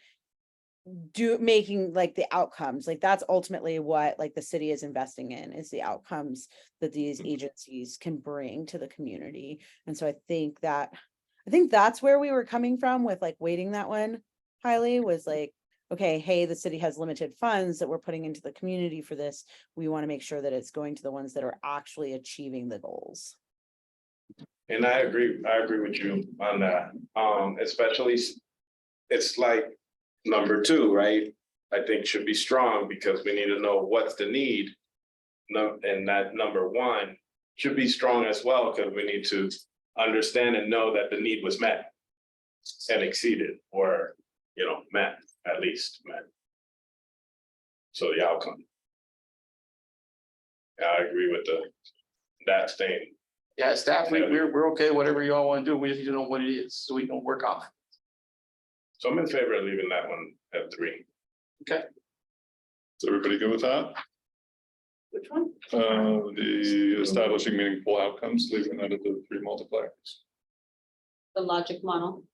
making like the outcomes. Like that's ultimately what like the city is investing in, is the outcomes that these agencies can bring to the community. And so I think that's where we were coming from with like weighting that one highly, was like, okay, hey, the city has limited funds that we're putting into the community for this. We want to make sure that it's going to the ones that are actually achieving the goals. And I agree with you on that. Especially, it's like number 2, right? I think should be strong, because we need to know what's the need. And that number 1 should be strong as well, because we need to understand and know that the need was met and exceeded, or, you know, met, at least met. So the outcome. Yeah, I agree with that statement. Yeah, staff, we're okay, whatever you all want to do, we just need to know what it is, so we can work off. So I'm in favor of leaving that one at 3. Okay, Is everybody good with that? Which one? The establishing meaningful outcomes, leaving that at the 3 multipliers. The logic model.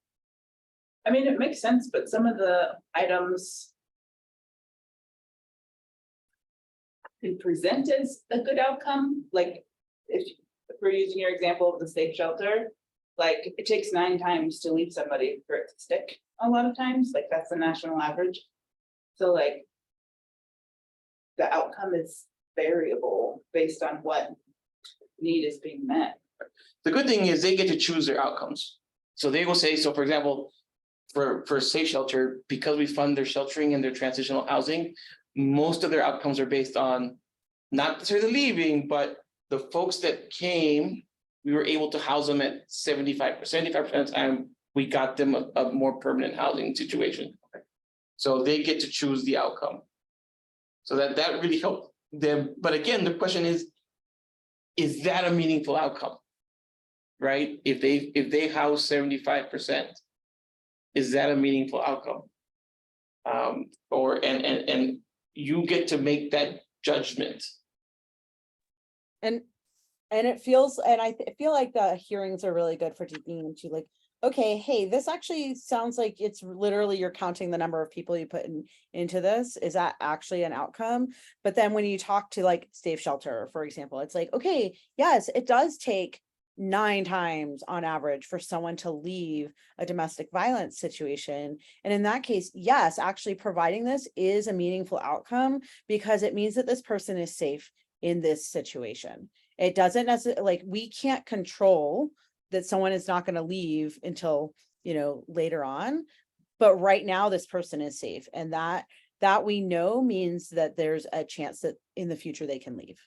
I mean, it makes sense, but some of the items can present as a good outcome, like if we're using your example of the safe shelter, like it takes 9 times to leave somebody for it to stick a lot of times, like that's the national average. So like the outcome is variable based on what need is being met. The good thing is they get to choose their outcomes. So they will say, so for example, for safe shelter, because we fund their sheltering and their transitional housing, most of their outcomes are based on not necessarily leaving, but the folks that came, we were able to house them at 75% of the time, we got them a more permanent housing situation. So they get to choose the outcome. So that really helped them. But again, the question is that a meaningful outcome? Right? If they house 75%, is that a meaningful outcome? And you get to make that judgment. And it feels, and I feel like the hearings are really good for digging into like, okay, hey, this actually sounds like it's literally you're counting the number of people you put into this. Is that actually an outcome? But then when you talk to like safe shelter, for example, it's like, okay, yes, it does take 9 times on average for someone to leave a domestic violence situation. And in that case, yes, actually providing this is a meaningful outcome because it means that this person is safe in this situation. It doesn't necessarily, like, we can't control that someone is not going to leave until, you know, later on. But right now, this person is safe. And that we know means that there's a chance that in the future they can leave.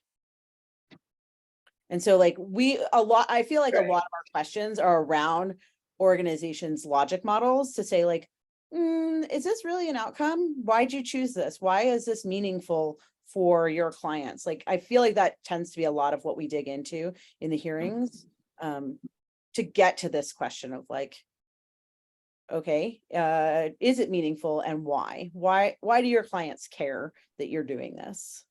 And so like I feel like a lot of our questions are around organizations' logic models to say like, is this really an outcome? Why'd you choose this? Why is this meaningful for your clients? Like, I feel like that tends to be a lot of what we dig into in the hearings to get to this question of like, okay, is it meaningful and why? Why do your clients care that you're doing this?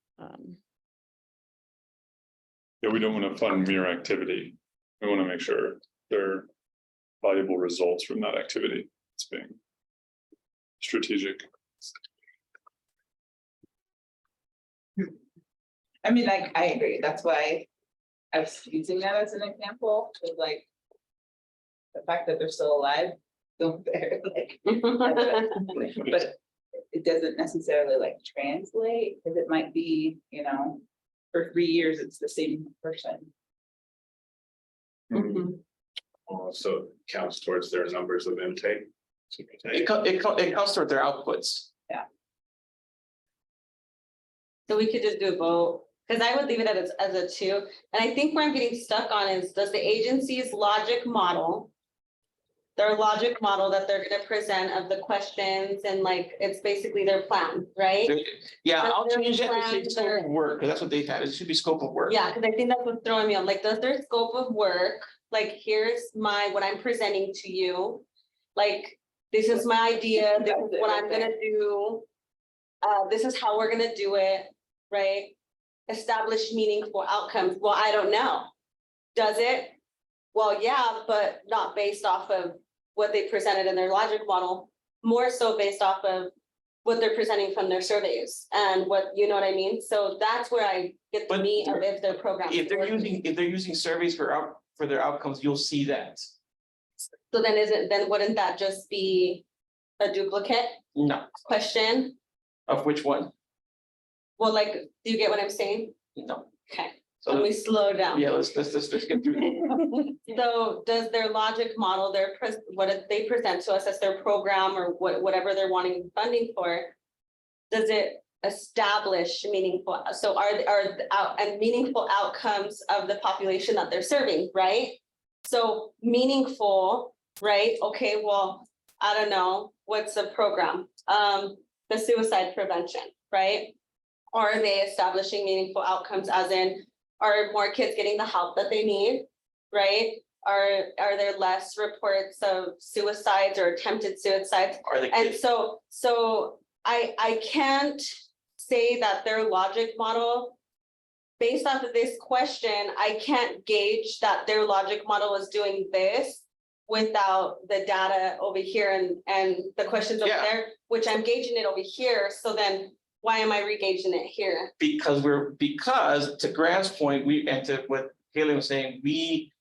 Yeah, we don't want to fund mere activity. We want to make sure there are valuable results from that activity. It's being strategic. I mean, like, I agree, that's why I was using that as an example, of like the fact that they're still alive, don't bear, like, but it doesn't necessarily like translate, because it might be, you know, for 3 years, it's the same person. Also counts towards their numbers of intake. It counts toward their outputs. So we could just do both, because I would leave it as a 2. And I think where I'm getting stuck on is, does the agency's logic model, their logic model that they're gonna present of the questions and like, it's basically their plan, right? Yeah, Does I'll their change that to plan, say scope of work, because that's what they had. It should be scope of work. Yeah, because I think that's what's throwing me on, like, does their scope of work, like, here's what I'm presenting to you. Like, this is my idea, this is what I'm gonna do. This is how we're gonna do it, right? Establish meaningful outcomes. Well, I don't know. Does it? Well, yeah, but not based off of what they presented in their logic model, more so based off of what they're presenting from their surveys and what, you know what I mean? So that's where I get the But meat of if their program. If they're using surveys for their outcomes, you'll see that. So then wouldn't that just be a duplicate No, question? of which one? Well, like, do you get what I'm saying? No. Okay, So let me slow down. yeah, let's get through it. So does their logic model, what they present to us as their program or whatever they're wanting funding for, does it establish meaningful, so are meaningful outcomes of the population that they're serving, right? So meaningful, right? Okay, well, I don't know, what's the program? The suicide prevention, right? Are they establishing meaningful outcomes as in, are more kids getting the help that they need, right? Are there less reports of suicides or attempted suicides? Are the And kids, so I can't say that their logic model, based off of this question, I can't gauge that their logic model is doing this without the data over here and the questions over there, which I'm gauging it over here. So then why am I re-gauging it here? because to Graham's point, and to what Haley was saying, we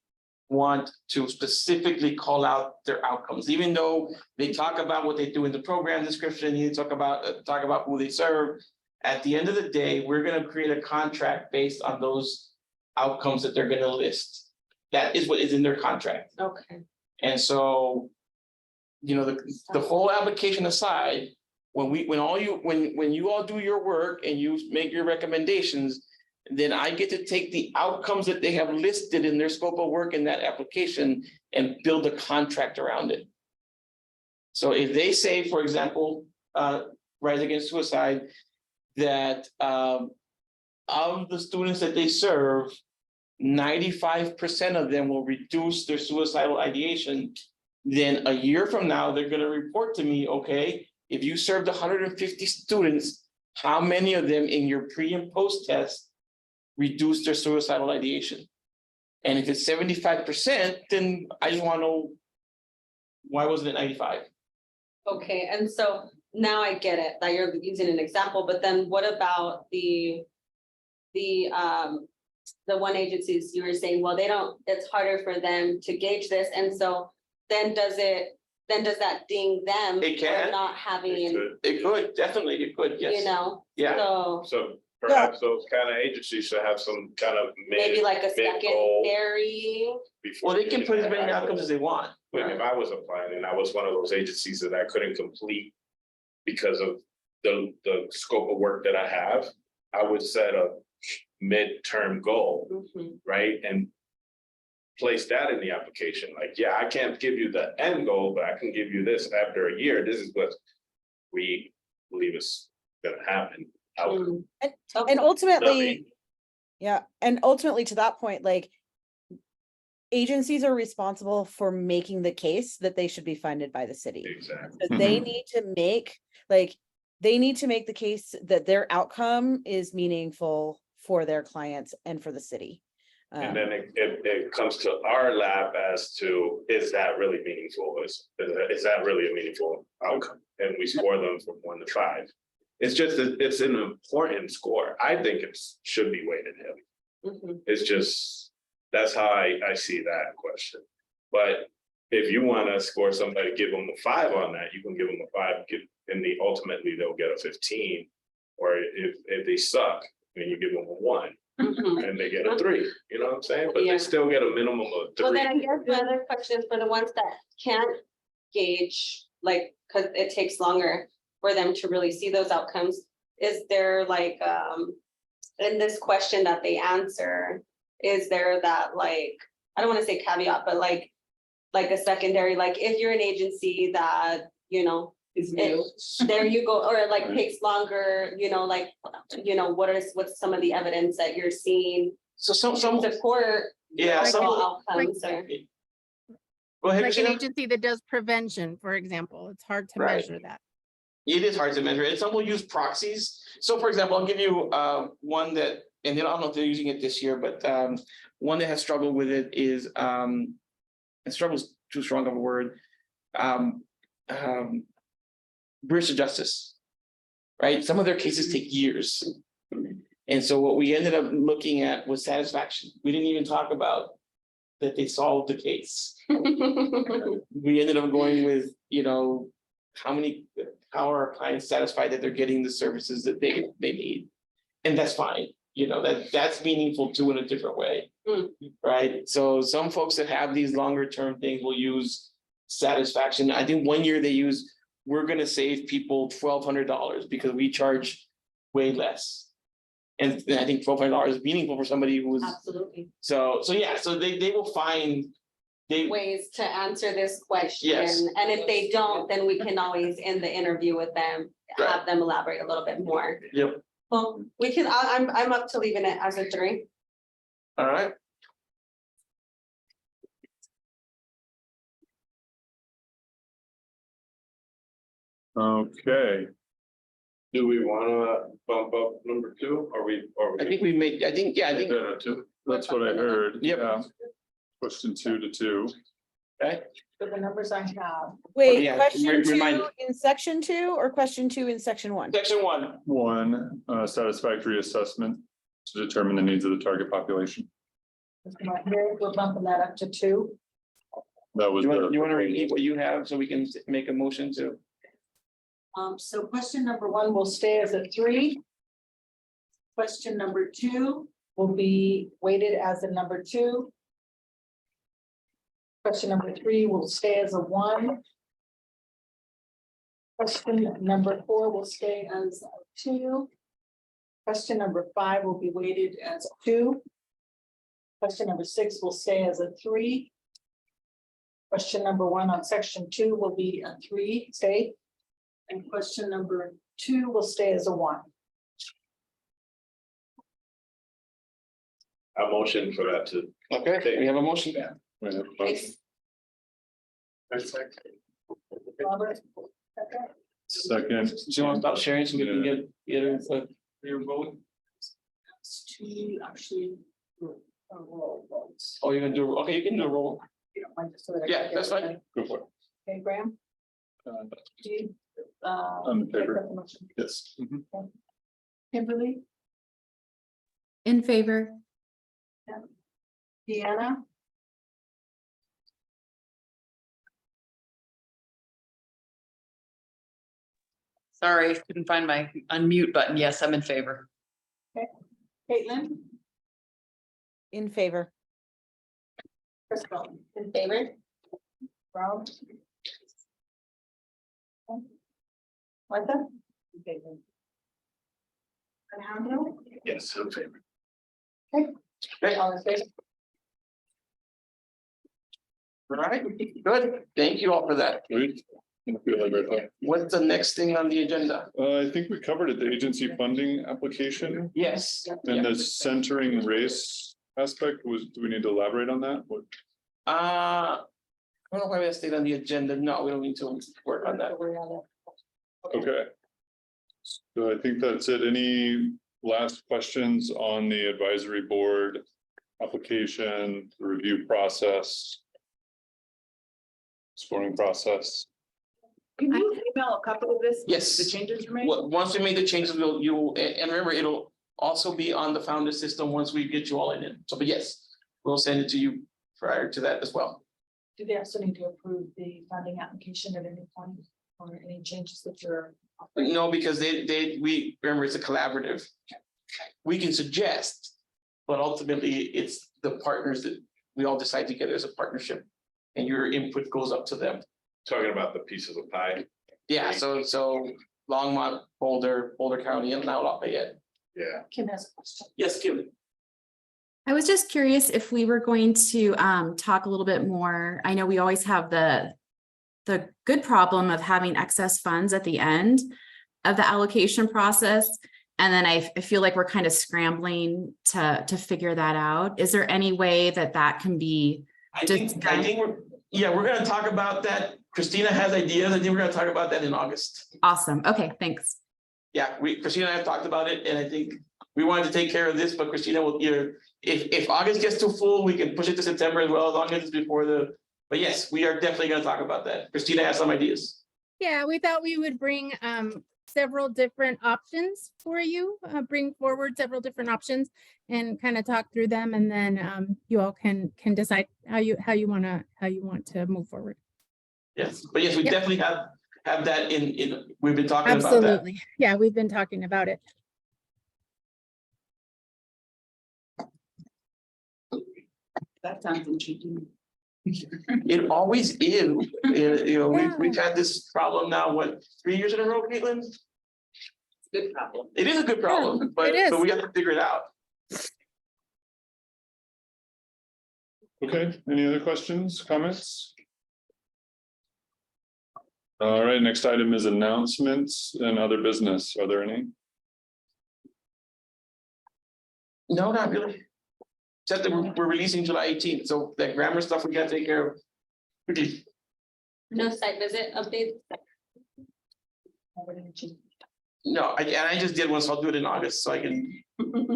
want to specifically call out their outcomes, even though they talk about what they do in the program description, you talk about who they serve. At the end of the day, we're gonna create a contract based on those outcomes that they're gonna list. That is what is in their contract. Okay. And so, you know, the whole application aside, when you all do your work and you make your recommendations, then I get to take the outcomes that they have listed in their scope of work in that application and build a contract around it. So if they say, for example, Rise Against Suicide, that of the students that they serve, 95% of them will reduce their suicidal ideation. Then a year from now, they're gonna report to me, okay, if you served 150 students, how many of them in your pre and post test reduced their suicidal ideation? And if it's 75%, then I just wanna know, why wasn't it 95? Okay, and so now I get it, that you're using an example, but then what about the one agencies you were saying, well, they don't, it's harder for them to gauge this, and so then does that ding them? It can. For not having, It could, definitely, it could, yes. you know, Yeah, so So perhaps those kind of agencies should have some kind of maybe like a mid-goal secondary. before well, they can put as getting many that outcomes as they want. Like if I was applying and I was one of those agencies that I couldn't complete because of the scope of work that I have, I would set a midterm goal, Mhm. right? And place that in the application, like, yeah, I can't give you the end goal, but I can give you this after a year. This is what we believe is gonna happen. Mm. And Okay. ultimately, yeah, and ultimately to that point, like agencies are responsible for making the case that they should be funded by the city. Exactly. So they need to make, they need to make the case that their outcome is meaningful for their clients and for the city. And then it comes to our lab as to, is that really meaningful? Is that really a meaningful outcome? And we score them from 1 to 5. It's just, it's an important score. I think it should be weighted heavy. Mhm. It's just, that's how I see that question. But if you want to score somebody, give them a 5 on that, you can give them a 5, and ultimately they'll get a 15. Or if they suck, then you give them a 1. Mhm. And they get a 3, you know what I'm saying? But Yeah. they still get a minimum of 3. Well, then I guess the other question is for the ones that can't gauge, like, because it takes longer for them to really see those outcomes. Is there like, in this question that they answer, is there that like, I don't want to say caveat, but like a secondary, like if you're an agency that, you know, there you go, or like takes longer, you know, like, you know, what's some of the evidence that you're seeing So to some, support yeah, some, overall outcomes or? go ahead, Like an Christina. agency that does prevention, for example, it's hard to Right. measure that. It is hard to measure, and some will use proxies. So for example, I'll give you one that, and then I don't know if they're using it this year, but one that has struggled with it is, and struggles too strong of a word, bridge to justice, right? Some of their cases take years. And so what we ended up looking at was satisfaction. We didn't even talk about that they solved the case. We ended up going with, you know, how are our clients satisfied that they're getting the services that they need? And that's fine, you know, that's meaningful too in a different way. Mm. Right? So some folks that have these longer term things will use satisfaction. I think one year they used, we're gonna save people $1,200 because we charge way less. And I think $1,200 is meaningful for somebody who's, Absolutely. so yeah, so they will find. Ways to answer this question. Yes. And if they don't, then we can always end the interview with them, Right. have them elaborate a little bit more. Yep, Well, we can, I'm up to leaving it as a 3. all right. Okay, Do we wanna bump up number 2? I think we made, I think, yeah, I think, that's what I heard. Yep. Yeah. Question 2 to 2. okay, But the numbers I have, Wait, yeah, question remind 2 in section 2 or question 2 in section 1? section 1. 1, satisfactory assessment to determine the needs of the target population. We're bumping that up to 2. That was. You want the- to repeat what you have so we can make a motion to? So question number 1 will stay as a 3. Question number 2 will be weighted as a number 2. Question number 3 will stay as a 1. Question number 4 will stay as a 2. Question number 5 will be weighted as a 2. Question number 6 will stay as a 3. Question number 1 on section 2 will be a 3, stay. And question number 2 will stay as a 1. A motion for that to. Okay, we have a motion. We have a motion. Robert? Second, Do you want to stop sharing so we can get your vote? To actually. Roll votes. Oh, you're gonna do, okay, you can do a roll. You don't mind just so that I Yeah, get that's fine. everybody. go for it. Okay, Graham, do you? I'm in favor. make that motion? Yes. Kimberly, In favor. Deanna? Sorry, couldn't find my unmute button. Yes, I'm in favor. Caitlin? In favor. Crystal? In favor? Rob? Martha? In favor. Alejandro? Yes, in favor. Okay, All in favor? all right, good. Thank you all for that. Great. I feel like right there. What's the next thing on the agenda? I think we covered it, the agency funding application Yes. and Yeah. the centering race aspect was, do we need to elaborate on that? What? I don't know why that stayed on the agenda. No, we don't need to work on that. Okay. So I think that's it. Any last questions on the advisory board application, the review process? Scoring process? Can you email a copy of this? Yes. The changes you made? Once we make the changes, and remember, it'll also be on the founder system once we get you all in it. So, but yes, we'll send it to you prior to that as well. Do they also need to approve the funding application at any point or any changes that you're? No, because we, remember, it's a collaborative. We can suggest, but ultimately it's the partners that we all decide together as a partnership. And your input goes up to them. Talking about the pieces of pie. Yeah, so Longmont, Boulder County, and now Lafayette. Yeah. Kim has a question. Yes, Kim. I was just curious if we were going to talk a little bit more. I know we always have the good problem of having excess funds at the end of the allocation process. And then I feel like we're kind of scrambling to figure that out. Is there any way that can be? I think we're gonna talk about that. Christina has ideas. I think we're gonna talk about that in August. Awesome. Okay, thanks. Yeah, Christina and I have talked about it, and I think we wanted to take care of this, but Christina will either, if August gets too full, we can push it to September as well, as long as it's before but yes, we are definitely gonna talk about that. Christina has some ideas. Yeah, we thought we would bring several different options for you, bring forward several different options and kind of talk through them, and then you all can decide how you want to move forward. Yes, but yes, we Yep. definitely have that in, we've been talking about that. Absolutely. Yeah, we've been talking about it. That sounds intriguing. It always is. Yeah. We've had this problem now, 3 years in a row, Caitlin? Good problem. It is a good problem, but it is. we have to figure it out. Okay, any other questions, comments? All right, next item is announcements and other business. Are there any? No, not really. Except that we're releasing July 18th, so that grammar stuff we gotta take care of. Okay. No site visit update. No, I just did one, so I'll do it in August, so I can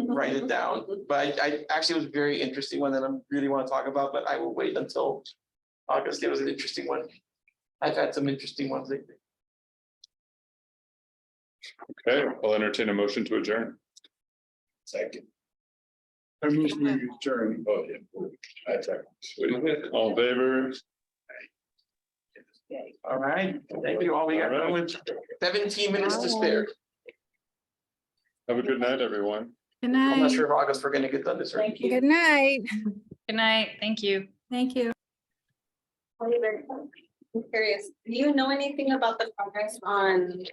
write it down. But I actually, it was a very interesting one that I really want to talk about, but I will wait until August. It was an interesting one. I've had some interesting ones lately. Okay, I'll entertain a motion to adjourn. Second. I move we adjourn. Oh, yeah. That's All in favor? All right, thank you all. We got done with 17 minutes to spare. Have a good night, everyone. Good I'm not night. sure if August, we're gonna get done this early. Thank you. Good night. Good night. Thank you. Thank you. Oliver, I'm curious, do you know anything about the progress on